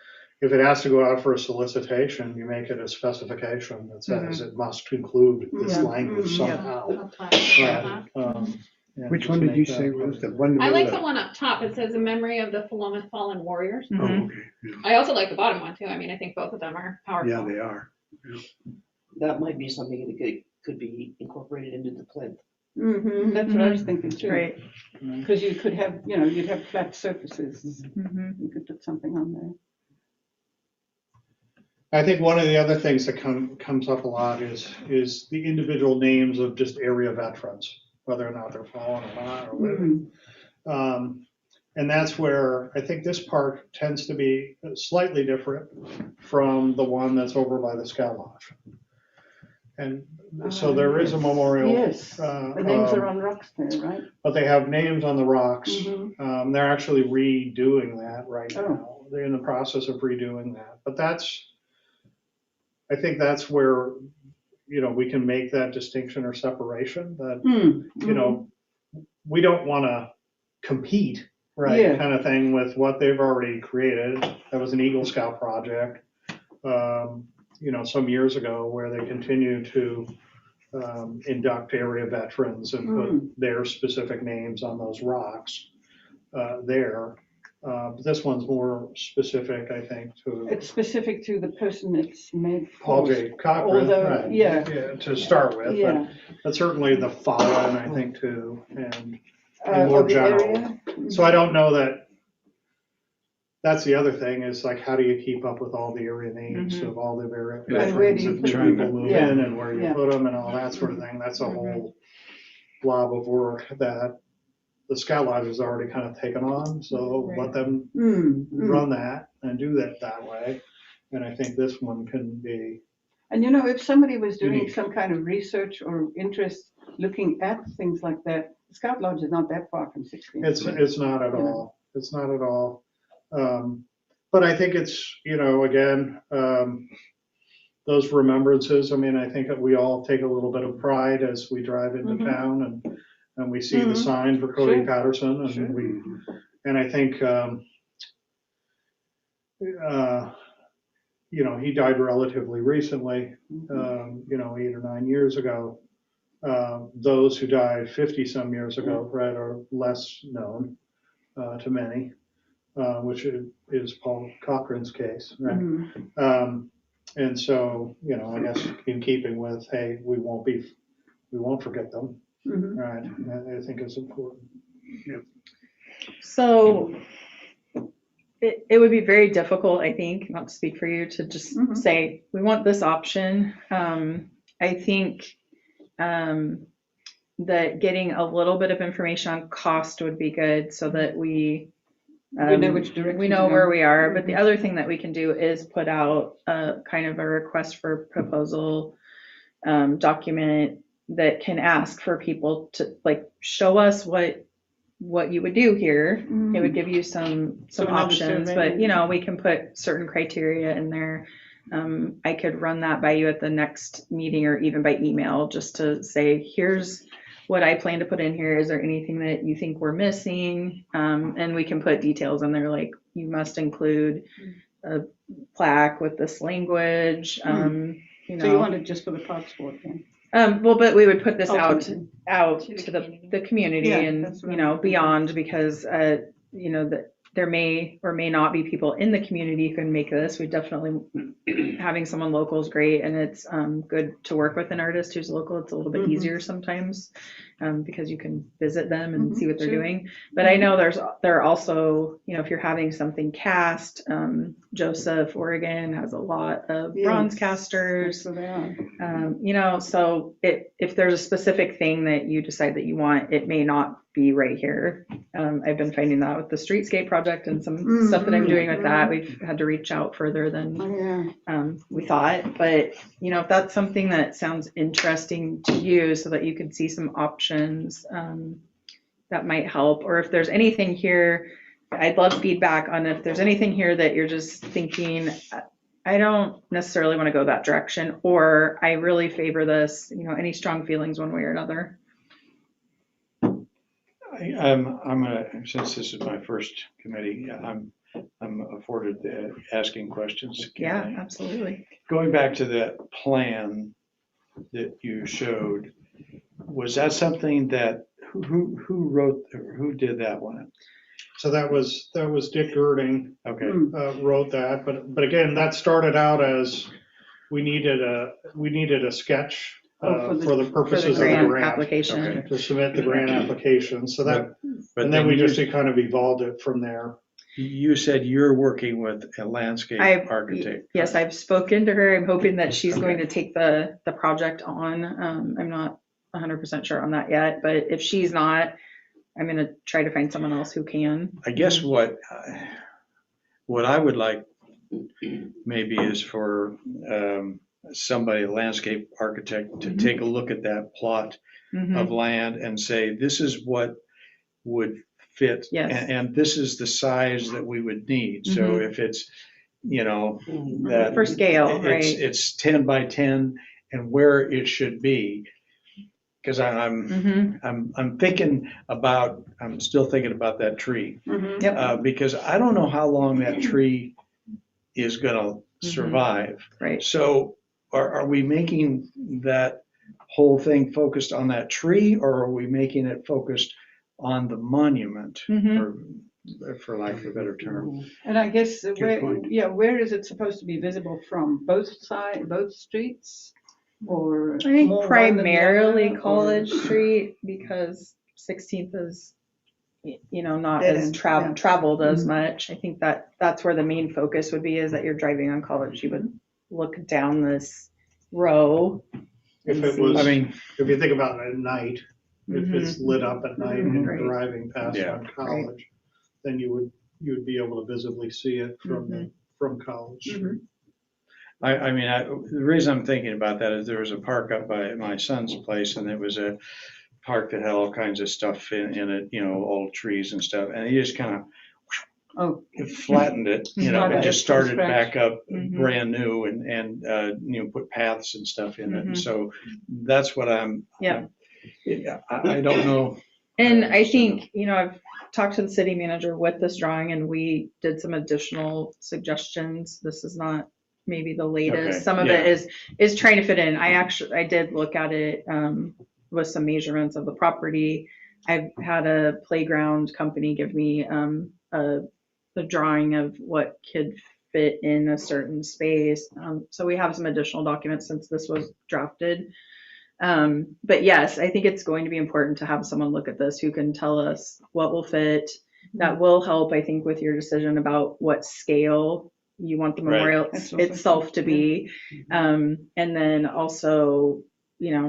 if it has to go out for a solicitation, you make it a specification that says it must include this Yeah. language Mhm. somehow. A plaque. Right, and Which just one did make you that say part was of the it. one? in the I like middle the one up top. It says in memory of the Philomath Fallen Warriors. Oh, Mhm. okay, yeah. I also like the bottom one too. I mean, I think both of them are powerful. Yeah, they are. That might be something that could be incorporated into the plinth. Mhm, that's what I was thinking too. Right. Because you could have, you'd have flat surfaces. Mhm. You could put something on there. I think one of the other things that comes up a lot is the individual names of just area veterans, whether or not they're fallen or not, or whatever. Mhm. And that's where I think this park tends to be slightly different from the one that's over by the Scout Lodge. And so there is a memorial. Yes, the names are on rocks there, right? But they have names on the rocks. Mhm. They're actually redoing that right Oh. now. They're in the process of redoing that. But I think that's where, we can make that distinction or separation that, Mm. we don't want to compete, right, Yeah. kind of thing with what they've already created. That was an Eagle Scout project, some years ago, where they continue to induct area veterans and put their specific names on those rocks there. But this one's more specific, I think, to It's specific to the person it's made Paul for. J. Cochran, Although, right? yeah. To start with, Yeah. but certainly the fallen, I think, too, and Of more the general. area. So I don't know that, that's the other thing, is like, how do you keep up with all the area names Mhm. of all the various And where do you veterans put and them? people move Yeah. in and where you Yeah. put them and all that sort of thing? That's a whole blob of work that the Scout Lodge has already kind of taken on, so Right. let them run that and do that way. And I think this one can be, And if somebody was doing Unique. some kind of research or interest looking at things like that, Scout Lodge is not that far from 16th Street. it's not at You know. all, it's not at all. But I think it's, again, those remembrances, I mean, I think that we all take a little bit of pride as we drive into town and we see the sign for Cody Sure. Patterson, and Sure. and I think, he died relatively recently, 8 or 9 years ago. Those who died 50-some years ago, right, are less known to many, which is Paul Cochran's case, right? And so, I guess in keeping with, hey, we won't forget them, right? I think it's important. So it would be very difficult, I think, not to speak for you, to just say, we want this option. I think that getting a little bit of information on cost would be good so that we know which direction we to know go. where we are. But the other thing that we can do is put out a kind of a request for proposal document that can ask for people to like show us what you would do here. It would give you some So another options, survey. but we can put certain criteria in there. I could run that by you at the next meeting or even by email just to say, here's what I plan to put in here. Is there anything that you think we're missing? And we can put details in there, like you must include a plaque with this language. So you want it just for the parks board then? Well, but we would put this out Ultimately. to the community Yeah, and, that's what I'm beyond, because, that there may or may not be people in the community who can make this. We definitely, having someone local is great, and it's good to work with an artist who's local. It's a little bit easier sometimes because you can visit them and see what they're Sure. doing. But I know there are also, if you're having something cast, Joseph, Oregon has a lot of bronze casters. So they are. So if there's a specific thing that you decide that you want, it may not be right here. I've been finding that with the streetscape project and some stuff that I'm doing with that. We've had to reach out further than we thought. But, if that's something that sounds interesting to you so that you can see some options, that might help. Or if there's anything here, I'd love feedback on if there's anything here that you're just thinking, I don't necessarily want to go that direction, or I really favor this, any strong feelings one way or another. I'm gonna, since this is my first committee, I'm afforded asking questions. Yeah, absolutely. Going back to that plan that you showed, was that something that, who did that one? So that was Dick Girding Okay, wrote that, but again, that started out as we needed a sketch for the purposes of the grant application. Okay. to submit the grant application. So that, but and then we just kind of evolved it from there. you said you're working with a landscape architect. Yes, I've spoken to her. I'm hoping that she's going to take the project on. I'm not 100% sure on that yet, but if she's not, I'm going to try to find someone else who can. I guess what I would like maybe is for somebody, a landscape architect, to take a look at that plot of land and say, this is what would fit, Yes. and this is the size that we would need. So if it's, that For scale, right? It's 10 by 10 and where it should be. Because I'm still thinking about that tree. Yep. Because I don't know how long that tree is gonna survive. Right. So are we making that whole thing focused on that tree, or are we making it focused on the monument, for lack of a better term? And I guess point. where is it supposed to be visible from? Both streets? Or I think more one than the primarily other, or- College Street, because 16th is, not Dead as end, yeah. traveled as much. I think that's where the main focus would be, is that you're driving on College. You would look down this row. If it was, if you think about it at night, if it's lit up at night and you're Right. driving past on College, then you would be able to visibly see it from College Street. The reason I'm thinking about that is there was a park up by my son's place, and it was a park that had all kinds of stuff in it, old trees and stuff, and he just kind of flattened it, and just started back up brand new and put paths and stuff in it. And so that's what I'm I don't know. And I think, I've talked to the city manager with this drawing and we did some additional suggestions. This is not maybe the latest. Okay, Some of yeah. it is trying to fit in. I did look at it with some measurements of the property. I've had a playground company give me a drawing of what could fit in a certain space. So we have some additional documents since this was drafted. But yes, I think it's going to be important to have someone look at this who can tell us what will fit. That will help, I think, with your decision about what scale you want the Right. memorial Absolutely. itself to be. And then also,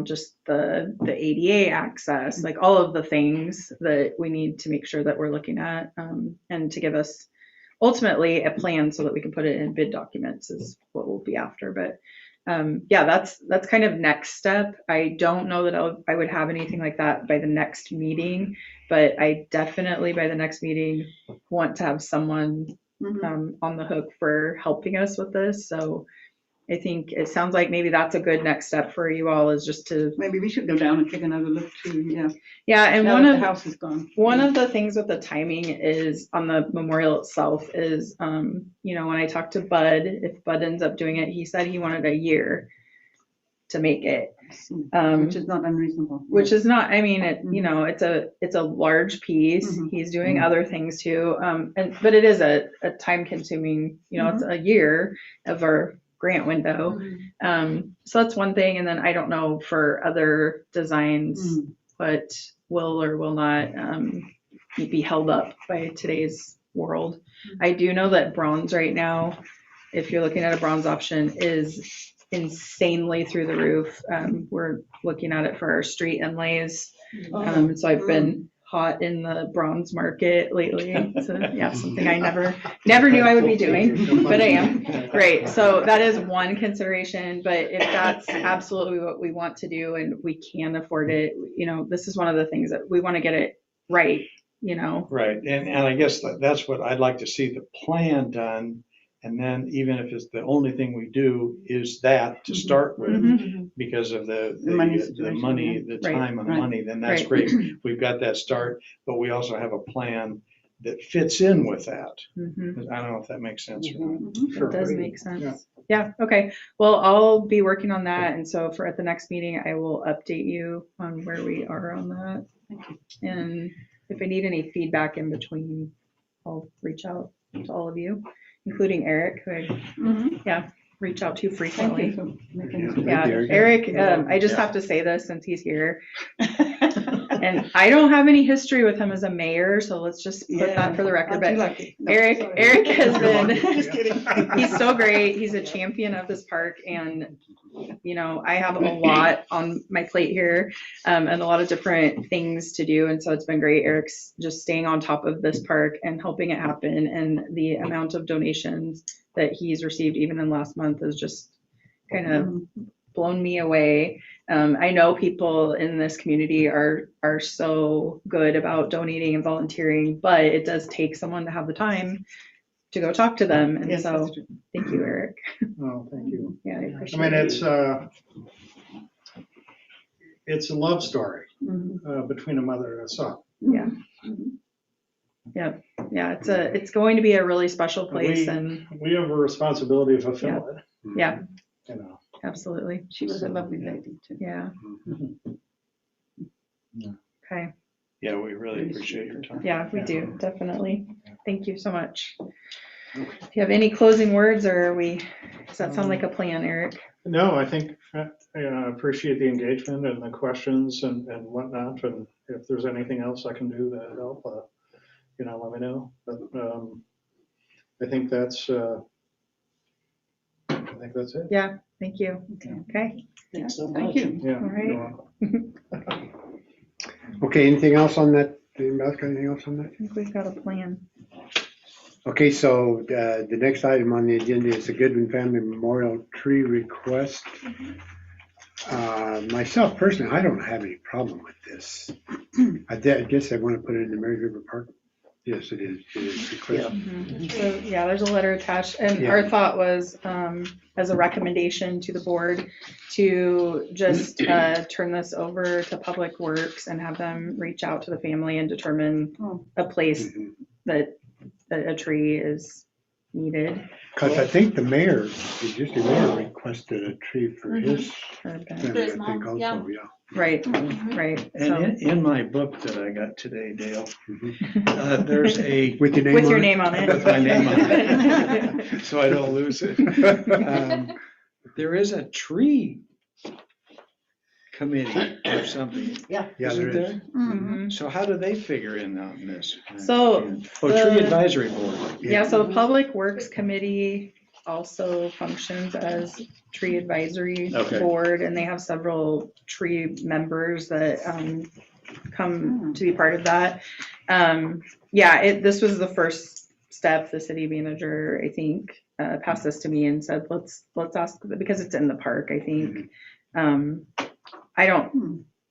just the ADA access, like all of the things that we need to make sure that we're looking at, and to give us ultimately a plan so that we can put it in bid documents is what we'll be after. But yeah, that's kind of next step. I don't know that I would have anything like that by the next meeting, but I definitely by the next meeting want to have someone on the hook for helping us with this. So I think it sounds like maybe that's a good next step for you all, is just to, Maybe we should go down and take another look too, yeah. yeah. And Now one that the of house is gone. One of the things with the timing is on the memorial itself is, when I talked to Bud, if Bud ends up doing it, he said he wanted a year to make it. Which is not unreasonable. Which is not, I mean, it's a large piece. Mhm. He's doing other things too. But it is a time consuming, it's a year of our grant window. So that's one thing. And then I don't know for other designs, what will or will not be held up by today's world. I do know that bronze right now, if you're looking at a bronze option, is insanely through the roof. We're looking at it for our street inlays. So I've been hot in the bronze market lately. So yeah, something I never knew I would be doing, but I am. Great. So that is one consideration, but if that's absolutely what we want to do and we can afford it, this is one of the things that we want to get it right, Right, and I guess that's what I'd like to see, the plan done. And then even if it's the only thing we do is that to start with, because of the money money, situation, the Right, time and the right. money, then that's Right. great. We've got that start, but we also have a plan that fits in with that. Mhm. I don't know if that makes sense or not. Sure. It does make sense. Yeah, okay. Well, I'll be working on that. And so at the next meeting, I will update you on where we are on that. And if I need any feedback in between, I'll reach out to all of you, including Eric, who I reach out to Thank frequently. you for making Yeah, Eric. Eric, I just have to say this since he's here. And I don't have any history with him as a mayor, so let's just put that for the record. But Eric has been, Just kidding. he's so great. He's a champion of this park, and I have a lot on my plate here, and a lot of different things to do. And so it's been great. Eric's just staying on top of this park and helping it happen. And the amount of donations that he's received even in last month is just kind of blown me away. I know people in this community are so good about donating and volunteering, but it does take someone to have the time to go talk to them. And Yes, so that's true. thank you, Eric. Oh, thank you. Yeah, I I appreciate mean, it. it's a love story Mhm. between a mother and a son. Yeah. Yeah, it's going to be a really special place, and We have a responsibility to fulfill it. yeah, absolutely. She was a lovely lady too. Yeah. Okay. Yeah, we really appreciate your time. Yeah, we do, definitely. Thank you so much. Do you have any closing words, or does that sound like a plan, Eric? No, I think I appreciate the engagement and the questions and whatnot. And if there's anything else I can do to help, let me know. But I think that's it. Yeah, thank you. Okay, Thanks so Thank much. you. Yeah. all right. you're welcome. Okay, anything else on that? Anybody else got anything else on that? I think we've got a plan. Okay, so the next item on the agenda is the Goodwin Family Memorial Tree Request. Myself personally, I don't have any problem with this. I guess I want to put it in the Mary River Park Yes, it is. It is requested. So, yeah, there's a letter attached, and our thought was, as a recommendation to the board, to just turn this over to Public Works and have them reach out to the family and determine a place Mhm. that a tree is needed. Because I think the mayor, the existing mayor requested a tree for his for Ben. family, I his think mom, also, yeah. Right, Mhm. right. And So, in my book that I got today, Dale, Mhm. there's a, With your name with on your it? name on it. with my name on it, so I don't lose it. There is a tree committee or something, Yeah, there isn't is. there? Mhm. So how do they figure in on this? So, Oh, tree the- advisory board. Yeah, so the Public Works Committee also functions as tree advisory Okay. board, and they have several tree members that come to be part of that. Yeah, this was the first step. The city manager, I think, passed this to me and said, let's ask, because it's in the park, I think.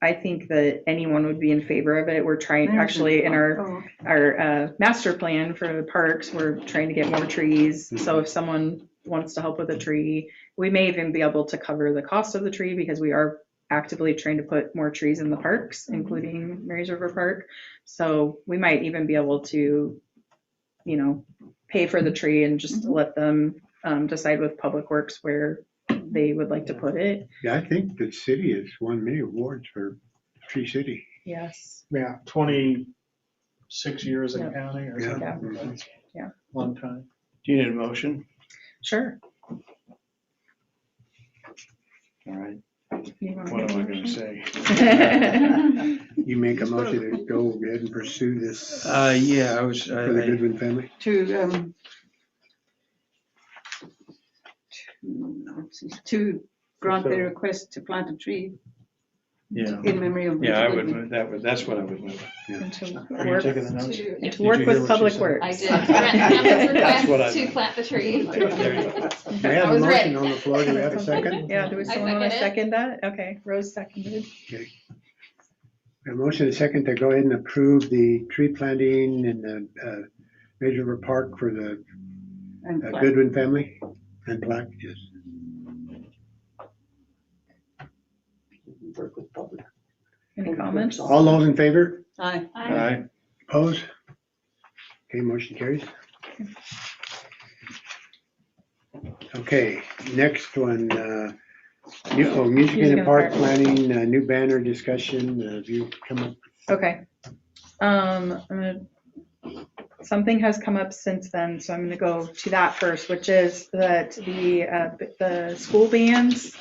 I think that anyone would be in favor of it. We're trying, actually, in our master plan for the parks, we're trying to get more trees. So if someone wants to help with a tree, we may even be able to cover the cost of the tree, because we are actively trying to put more trees in the parks, including Mary's River Park. So we might even be able to, pay for the tree and just let them decide with Public Works where they would like to put it. Yeah, I think the city has won many awards for Tree City. Yes. Yeah, 26 years in Yep. counting or Yeah. something. Yeah. Long time. Do you need a motion? Sure. All right, You want what to am I make a gonna say? motion? You make a motion to go ahead and pursue this Yeah, I was, for the Goodwin family? To grant the request to plant a tree yeah, in memory of. yeah, I Mr. would Goodwin. move, that's what I would move. And to Are you work, taking the notes? To- and Did to you work hear with what she Public said? Works. I did. Grant Hannah's That's what I request to meant. plant the tree. There you go. We have I a was ready. motion on the floor. Do we have a second? Yeah, do we I someone want to second second that? Okay, Rose seconded. A motion and a second to go ahead and approve the tree planting in the Major River Park for the And plant. Goodwin family and plaque, yes. Work with public. Any comments? All those in favor? Aye. Aye. Opposed? Okay, motion carries. Okay, next one, music in the park planning, new banner discussion, have you come up? Okay. Something has come up since then, so I'm gonna go to that first, which is that the school bands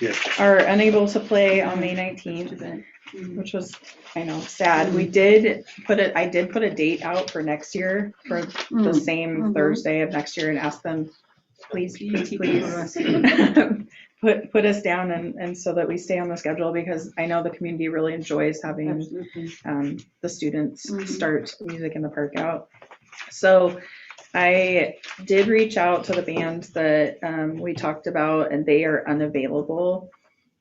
Yes. are unable to play on May 19th, which was, I know, sad. I did put a date out for next year, for the same Thursday of next year, and ask them, please put us down and so that we stay on the schedule, because I know the community really enjoys having Absolutely. the students start music in the park out. So I did reach out to the band that we talked about, and they are unavailable.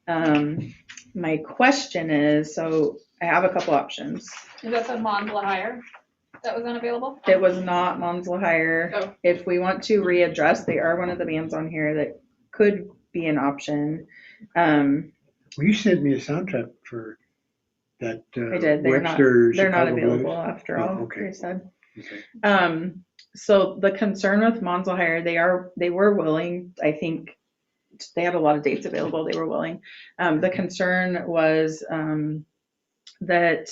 My question is, so I have a couple options. Is that the Mons La Hire that was unavailable? It was not Mons La Hire. Oh. If we want to readdress, they are one of the bands on here that could be an option. Well, you sent me a soundtrack for that I did. They're not Webster Chicago available Blues. after Oh, all, okay. they said. Okay. So the concern with Mons La Hire, they were willing, I think they had a lot of dates available, they were willing. The concern was that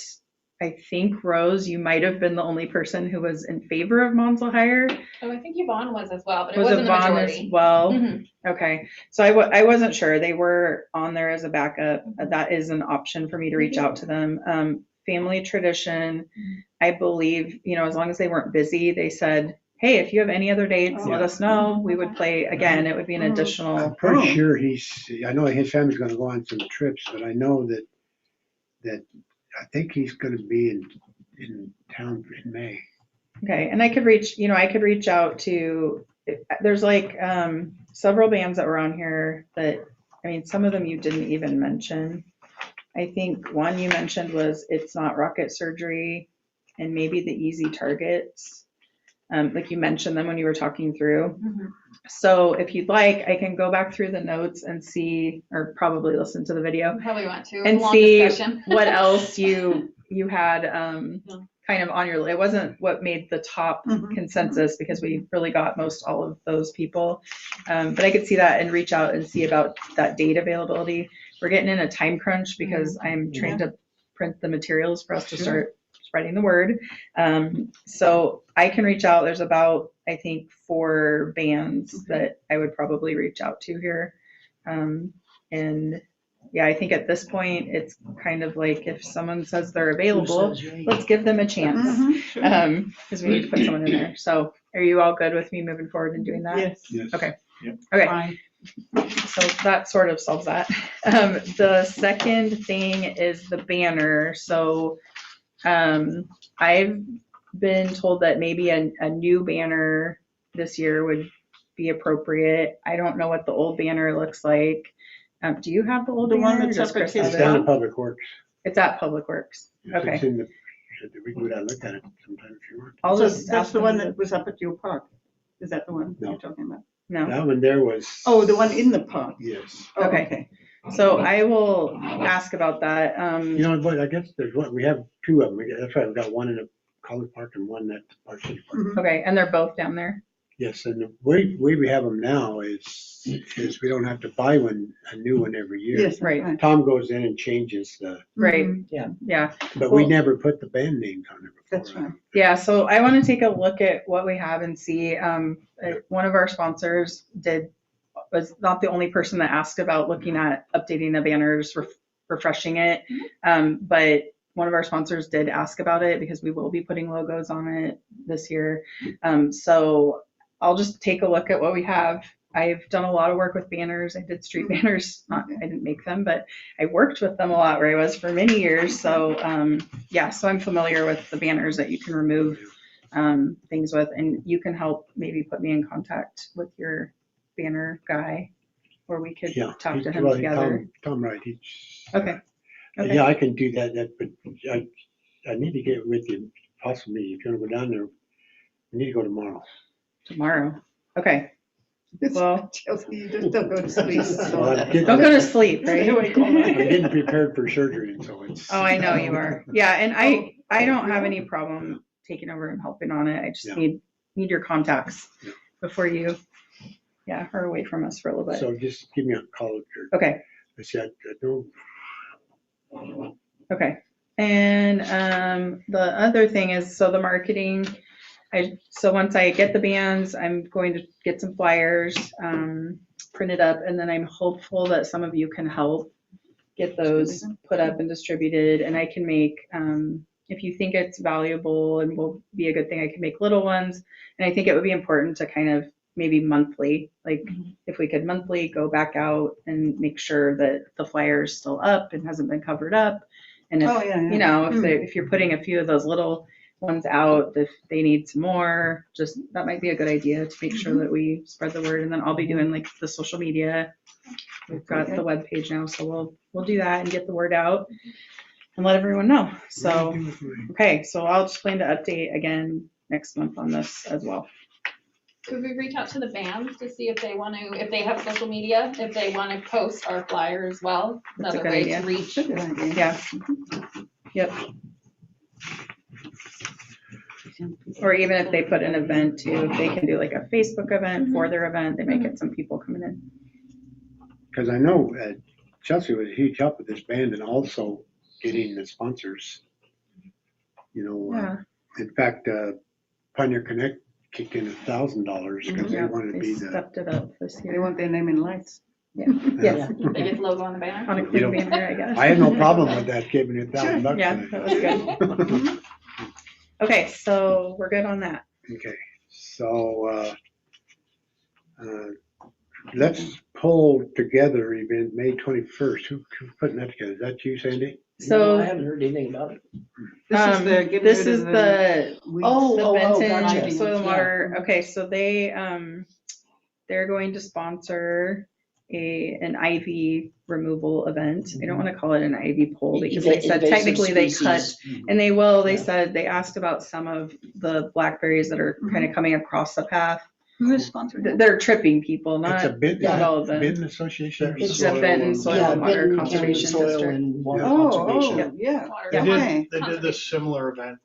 I think, Rose, you might have been the only person who was in favor of Mons La Hire. Oh, I think Yvonne was as well, but it Was wasn't a Yvonne as majority. well? Mhm. Okay, so I wasn't sure. They were on there as a backup. That is an option for me to reach out to them. Family Tradition, I believe, as long as they weren't busy, they said, hey, if you have any other dates, let us know. We would play again. It would be an additional. I'm pretty sure I know his family's gonna go on some trips, but I know that I think he's gonna be in town in May. Okay, and I could reach out to, there's like several bands that were on here that, some of them you didn't even mention. I think one you mentioned was It's Not Rocket Surgery. and maybe the easy targets. Like you mentioned them when you were talking through. Mhm. So if you'd like, I can go back through the notes and see, or probably listen to the video Probably want to. and Long see discussion. what else you had Yeah. kind of on your, it wasn't what made the top Mhm. consensus because we really got most all of those people. But I could see that and reach out and see about that date availability. We're getting in a time crunch because I'm trying to print the materials for us to start spreading the word. So I can reach out. There's about, I think, 4 bands that I would probably reach out to here. And yeah, I think at this point, it's kind of like if someone says they're available, let's give them a chance. Mhm. Because we need to put someone in there. So are you all good with me moving forward and doing that? Yes. Yes. Okay. Yep. Okay. Fine. So that sort of solves that. The second thing is the banner. So I've been told that maybe a new banner this year would be appropriate. I don't know what the old banner looks like. Do you have the old The banner? one or that's does up at Chris his have It's it? down at Public Works. It's at Public Works. Okay. It's in the, we can go down and look at it sometime if you want. I'll So just that's ask the them one to- that was up at your park. Is that the one No. you're talking about? No. That one there was. Oh, the one in the park. Yes. Oh, Okay. So I will ask about that. You know what, I guess there's what, we have 2 of them. That's right, we've got one in the College Park and one at the Park City Park. Mhm. Okay, and they're both down there. Yes, and the way we have them now is we don't have to buy a new one every year. Yes, Right. right. Tom goes in and changes the, Right. Mhm. Yeah. but we Well- never put the band names on it before. That's right. Yeah, so I want to take a look at what we have and see. One of our sponsors was not the only person that asked about looking at updating the banners, refreshing it. But one of our sponsors did ask about it because we will be putting logos on it this year. So I'll just take a look at what we have. I've done a lot of work with banners. I did street banners. I didn't make them, but I worked with them a lot where I was for many years. So yeah, so I'm familiar with the banners that you can remove things with, and you can help maybe put me in contact with your banner guy, or we could Yeah. talk to him Well, together. Tom Wright, Okay. Okay. yeah, I can do that, but I need to get with you, possibly, if you want to go down there, we need to go tomorrow. Tomorrow. Okay. Well, Chelsea, you just don't go to sleep. Well, I'm getting- don't go to sleep, Stay right? awake all I'm night. getting prepared for surgery, and so it's. Oh, I know you are. Yeah, and I don't have any problem taking over and helping on it. I just Yeah. need your contacts Yeah. before you, are away from us for a little bit. So just give me a call, or Okay. I said, don't. Okay. And the other thing is, so the marketing, so once I get the bands, I'm going to get some flyers printed up, and then I'm hopeful that some of you can help get those put up and distributed. And I can make, if you think it's valuable and will be a good thing, I can make little ones. And I think it would be important to kind of maybe monthly, like if we could monthly go back out and make sure that the flyer is still up and hasn't been covered up. And if, Oh, yeah, yeah. you know, if you're putting a few of those little ones out, if they need some more, just, that might be a good idea to make sure that we spread the word. And then I'll be doing like the social media. We've got the webpage now, so we'll do that and get the word out and let everyone know. So, okay, so I'll just plan to update again next month on this as well. Could we reach out to the bands to see if they want to, if they have social media, if they want to post our flyer as well? That's a Another good way idea. to reach. Good idea. Yeah. Yep. Or even if they put an event too, if they can do like a Facebook event for their event, they might get some people coming in. Because I know Chelsea was a huge help with this band and also getting the sponsors. You know, Yeah. in fact, Pioneer Connect kicked in $1,000 because they Yeah, wanted to they be the. stepped it up this They year. want their name in lights. Yes, Biggest logo on the banner. on a You clean know, banner, I guess. I had no problem with that, giving it $1,000. Yeah, that was good. Okay, so we're good on that. Okay, so let's pull together event May 21st. Who's putting that together? Is that you, Sandy? So, I haven't heard anything about it. This is the getting this rid is of the weeds. Oh, Benton gotcha. soil and Yeah. water. Okay, so they're going to sponsor an ivy removal event. I don't want to call it an ivy pole because Eva- they said invasive technically they cut, species. and they will. They Yeah. said they asked about some of the blackberries that are kind of coming across the path. Who is sponsoring? They're tripping people, It's a not bid, not all of them. Benton Association. or It's something? the Benton Soil Yeah, and Water Benton County Conservation Soil District. and Water Oh, Conservation. yeah. Water. They Okay. did this similar event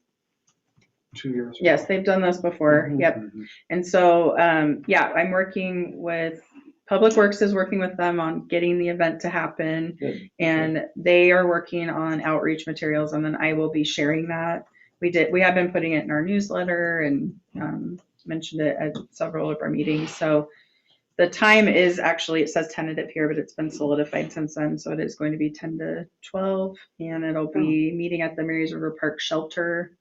2 years ago. Yes, they've done this before. Mhm. Yep. And so, yeah, I'm working with, Public Works is working with them on getting the event to happen. Good. And they are working on outreach materials, and then I will be sharing that. We have been putting it in our newsletter and mentioned it at several of our meetings. So the time is actually, it says tentative here, but it's been solidified since then. So it is going to be 10 to 12, and it'll be meeting at the Marys River Park Shelter.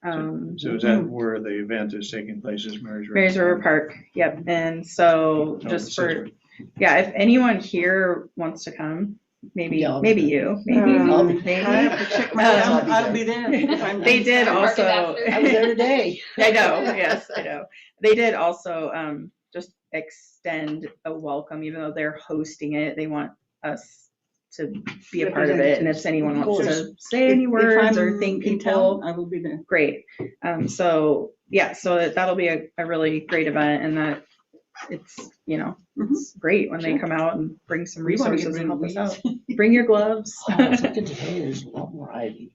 So is that where the event is taking place, is Marys River? Marys River Park, yep. And so Oh, just it for, says- yeah, if anyone here wants to come, maybe Yeah, I'll maybe be you, maybe, I'll be- maybe. I have to check my, Um, I'll be there. if I'm They did Park also. ambassador. I was there today. I know, yes, I know. They did also just extend a welcome, even though they're hosting it. They want us to be a part of it. And if anyone Of wants course. to say any words or I'm thank in people, town, I will be there. great. So yeah, so that'll be a really great event, and that it's, it's great when they Sure. come out and bring some We wanna get resources and rid help of us weeds. out. Bring your gloves. Oh, I was looking today, there's a lot more ivy.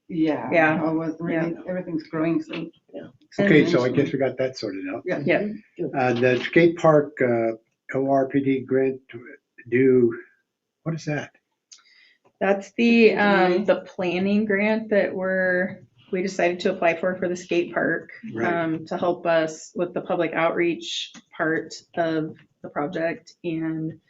Yeah. Yeah. Oh, well, really, everything's growing, so. Okay, so I guess we got that sorted out. Yeah. Yeah. The skate park, ORPD grant due, what is that? That's the planning grant that we decided to apply for the skate park, Right. to help us with the public outreach part of the project. And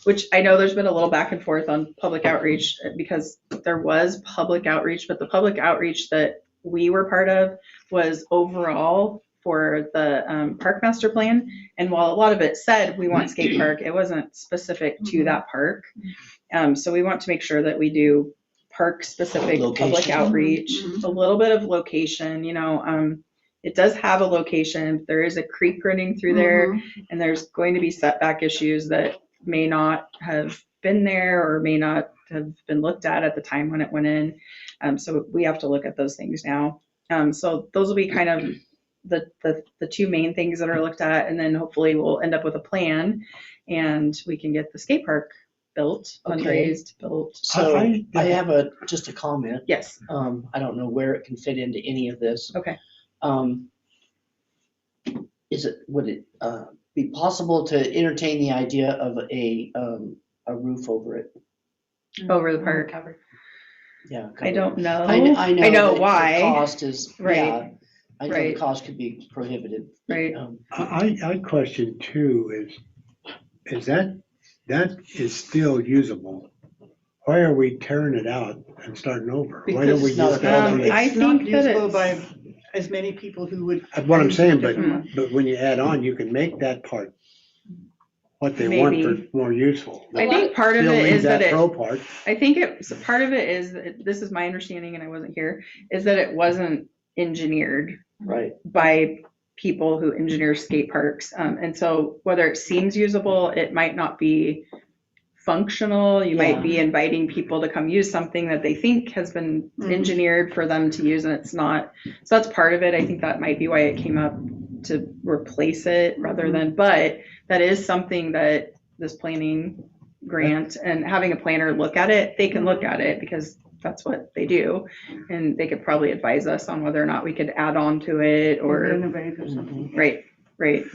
which I know there's been a little back and forth on public outreach, because there was public outreach, but the public outreach that we were part of was overall for the park master plan. And while a lot of it said we want skate park, it wasn't specific to that park. So we want to make sure that we do park specific public Location. outreach, Mhm. a little bit of location, it does have a location. There is a creek running through there, and there's going to be setback issues that may not have been there or may not have been looked at the time when it went in. So we have to look at those things now. So those will be kind of the two main things that are looked at, and then hopefully we'll end up with a plan and we can get the skate park built, Okay. fundraised, built. So I- I have just a comment. Yes. I don't know where it can fit into any of this. Okay. Would it be possible to entertain the idea of a roof over it? Over the park. Covered. Yeah. I don't know. I know I know that the why. cost is, Right. yeah, I know the Right. cost could be prohibitive. Right. I question too, is that is still usable? Why are we tearing it out and starting over? Why don't we Because it's not just? a building. I It's not think that usable it's- by as many people who would. That's what I'm saying, but, Mhm. but when you add on, you can make that part what they want for Maybe. more useful. I think part of Still it leave is that pro part. I think part of it is, this is my understanding and I wasn't here, is that it wasn't engineered Right. by people who engineer skate parks. And so whether it seems usable, it might not be functional. You might Yeah. be inviting people to come use something that they think has been engineered for them to use and it's not. So that's part of it. I think that might be why it came up to replace it rather than, but that is something that this planning grant and having a planner look at it, they can look at it because that's what they do. And they could probably advise us on whether or not we could add on to it Or or, innovate or something. right.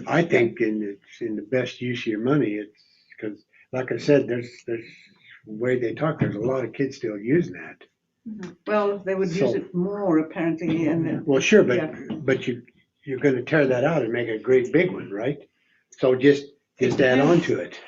I think it's in the best use of your money. It's because, like I said, there's the way they talk, there's a lot of kids still using that. Well, they would use So- it more apparently, and Well, sure, Yeah. but you're gonna tear that out and make a great big one, right? So just add on to it.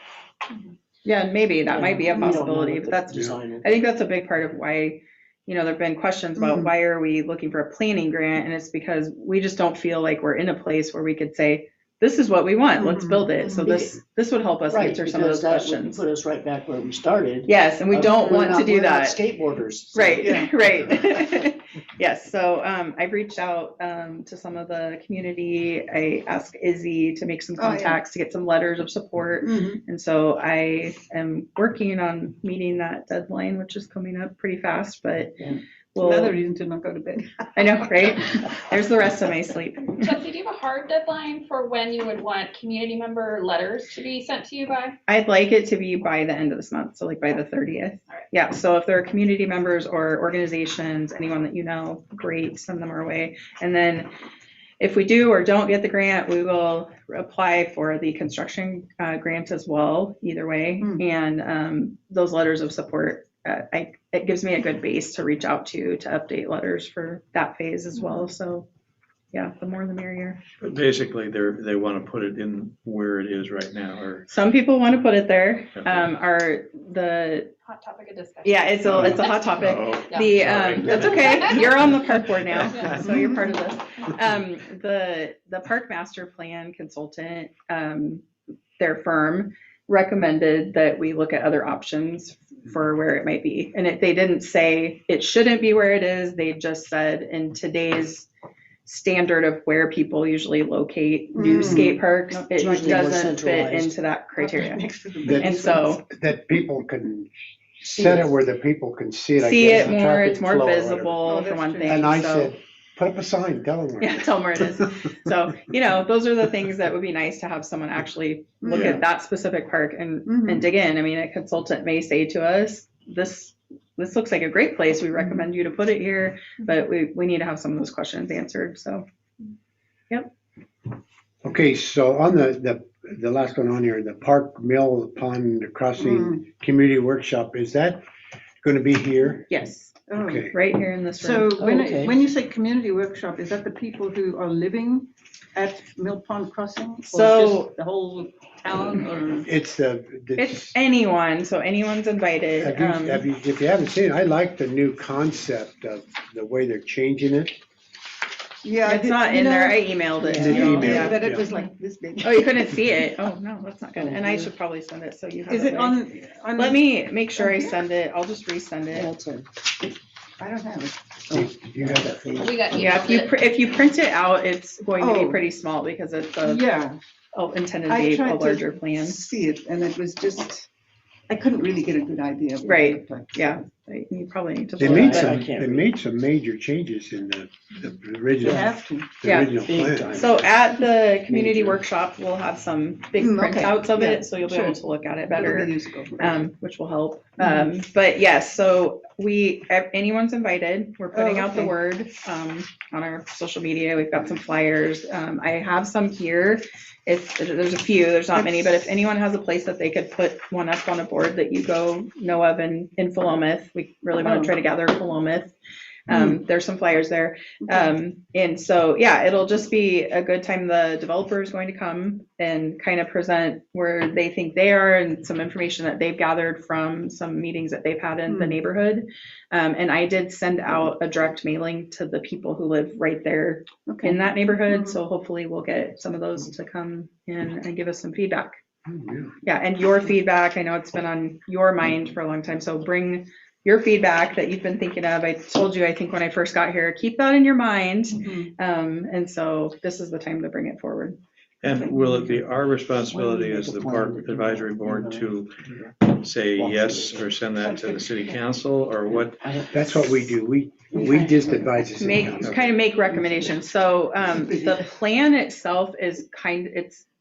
Yeah, and maybe that might be a We don't know possibility, what but the that's, design will I think that's a big part of why, there've been questions about why are we looking for a planning grant? And it's because we just don't feel like we're in a place where we could say, this is what we want, let's build it. So Mhm. this would help us Right, answer some of because those that would questions. put us right back where we started. Yes, and we don't We're want to not- do we're not that. skateboarders. so- Right, Yeah. right. Yes, so I've reached out to some of the community. I asked Izzy to make some Oh, yeah. contacts to get some letters of support. Mhm. And so I am working on meeting that deadline, which is coming up pretty fast, but Yeah. Another we'll, reason to not go to bed. I know, right? There's the rest of my sleep. Chelsea, do you have a hard deadline for when you would want community member letters to be sent to you by? I'd like it to be by the end of this month, so like by the 30th. All right. Yeah, so if there are community members or organizations, anyone that you know, great, send them our way. And then if we do or don't get the grant, we will apply for the construction grant as well, either way. Hmm. And those letters of support, it gives me a good base to reach out to update letters for that phase as well. So yeah, the more the merrier. But basically, they want to put it in where it is right now, or. Some people want to put it there. Okay. Hot topic of discussion. Yeah, it's a hot topic. Oh, The, sorry. that's okay, you're on the park board now, Yeah. so you're part of this. The park master plan consultant, their firm recommended that we look at other options for where it might be. And they didn't say it shouldn't be where it is, they just said in today's standard of where people usually locate new skate parks, It's it usually more doesn't fit centralized. into that criteria. That- And so, That people can set it where the people can see it. I see guess, it the more, traffic it's more flow or whatever. visible Oh, for that's one true. thing. And I so- said, put up a sign, tell them where. Yeah, tell them where it is. So, those are the things that would be nice to have someone actually look Yeah. at that specific park and dig in. I mean, a consultant may say to us, this looks like a great place. We recommend you to put it here, but we need to have some of those questions answered. So, Okay, so on the last one on here, the Park Mill Pond Crossing Community Workshop, is that going to be here? yes, Oh. Okay. right here in this So room. Okay. when you say community workshop, is that the people who are living at Mill Pond Crossing? Or So- just the whole town or? It's anyone, so anyone's invited. If you haven't seen it, I like the new concept of the way they're changing it. Yeah, It's not in there. I emailed it. Yeah. to you. Email. Yeah. That it was like this big. Oh, you couldn't see it? Oh, no, that's not good. And I should probably send it so you have Is it later. on? Let me make sure I on here? send it. I'll just resend Yeah, it. it's a- I don't have it. oh, You got that? We got Yeah, emailed it. if you print it out, it's going to be Oh. pretty small because it's Yeah, intended to I be a tried larger to plan. see it and it was just, I couldn't really get a good idea. of what Right. it looked like. Yeah, you probably need to. They look made at it. I can't read. some major changes in the You original, have to. the Yeah. original Big plan. time. So at the community Major. workshop, we'll have some big Okay, printouts of yeah, it, so you'll be able sure. to look at it It'll better. be useful. Which will help. But yes, so anyone's invited. We're putting out the okay. word on our social media. We've got some flyers. I have some here. If there's a few, there's not many, but if anyone has a place that they could put one up on a board that you know of in Philomath, we really want to try to gather Philomath. There's some flyers there. And so, yeah, it'll just be a good time. The developer is going to come and kind of present where they think they are and some information that they've gathered from some meetings that they've had in the neighborhood. And I did send out a direct mailing to the people who live right there Okay. in that neighborhood. So hopefully we'll get some of those to come in and give us some feedback. Oh, yeah. Yeah, and your feedback, I know it's been on your mind for a long time, so bring your feedback that you've been thinking of. I told you, I think when I first got here, keep that in your mind. And so this is the time to bring it forward. And will it be our responsibility as the Park Advisory Board to say yes or send that to the city council, or what? That's what we do. We just advise the city council. Kind of make recommendations. So the plan itself is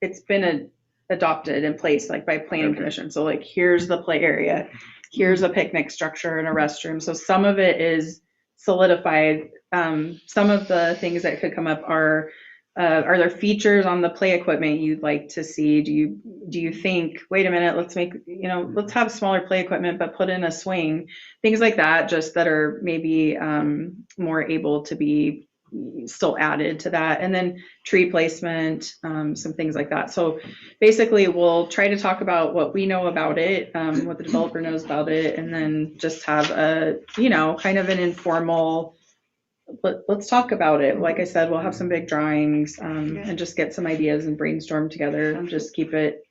it's been adopted in place like by planning commission. So like, here's the play area, here's a picnic structure and a restroom. So some of it is solidified. Some of the things that could come up are there features on the play equipment you'd like to see? Do you think, wait a minute, let's have smaller play equipment, but put in a swing, things like that, just that are maybe more able to be still added to that. And then tree placement, some things like that. So basically we'll try to talk about what we know about it, what the developer knows about it, and then just have a, kind of an informal let's talk about it. Like I said, we'll have some big drawings, and just get some ideas and brainstorm together. Just keep it,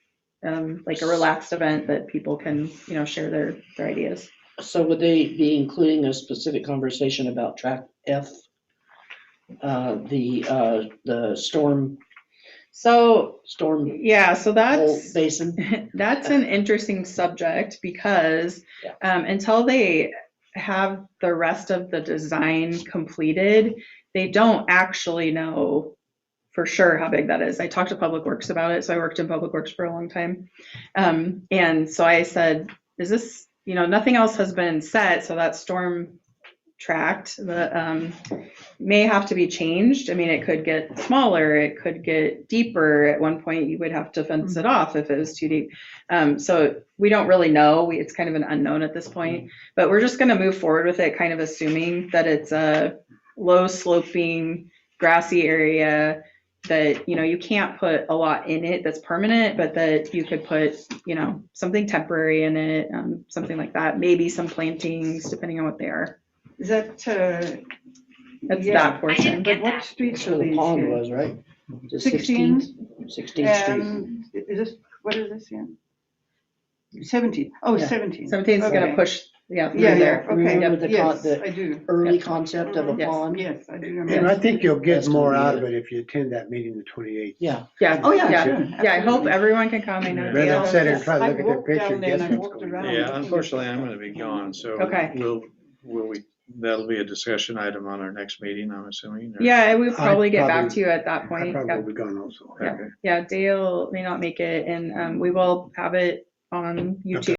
like a relaxed event that people can, share their ideas. So would they be including a specific conversation about track F? The storm So, hole so that's, basin? that's an interesting subject because until they have the rest of the design completed, they don't actually know for sure how big that is. I talked to Public Works about it, so I worked in Public Works for a long time. And so I said, is this, nothing else has been set, so that storm tract may have to be changed. I mean, it could get smaller, it could get deeper. At one point, you would have to fence it off if it was too deep. So we don't really know. It's kind of an unknown at this point, but we're just going to move forward with it, kind of assuming that it's a low sloping, grassy area that, you can't put a lot in it that's permanent, but that you could put, something temporary in it, something like that. Maybe some plantings, depending on what they are. Is that, That's Yeah. that portion. but what streets That's are where the these pond here? was, right? Just 16? 16th Street. Is this, what is this here? 17, oh, Yeah. 17. 17 is going to Okay. push, through Yeah, there. yeah, okay, Remember the yes, the I do. early concept of a Yes. pond? Yes, I do And remember. I think you'll get That's gonna more be out it. of it if you attend that meeting the 28th. Yeah. Yeah. Oh, yeah, Yeah. sure, Yeah, I hope absolutely. everyone can come. I know Rather than Dale. sit and try to I look at their walked down picture, there guess and I what's walked going on. around. Yeah, unfortunately, I'm gonna be gone, so. Okay. That'll be a discussion item on our next meeting, I'm assuming? or- Yeah, we would probably get back probably- to you at that I point. probably Yeah. will be gone also. Yeah. Yeah, Dale may not make it, and we will have it on YouTube.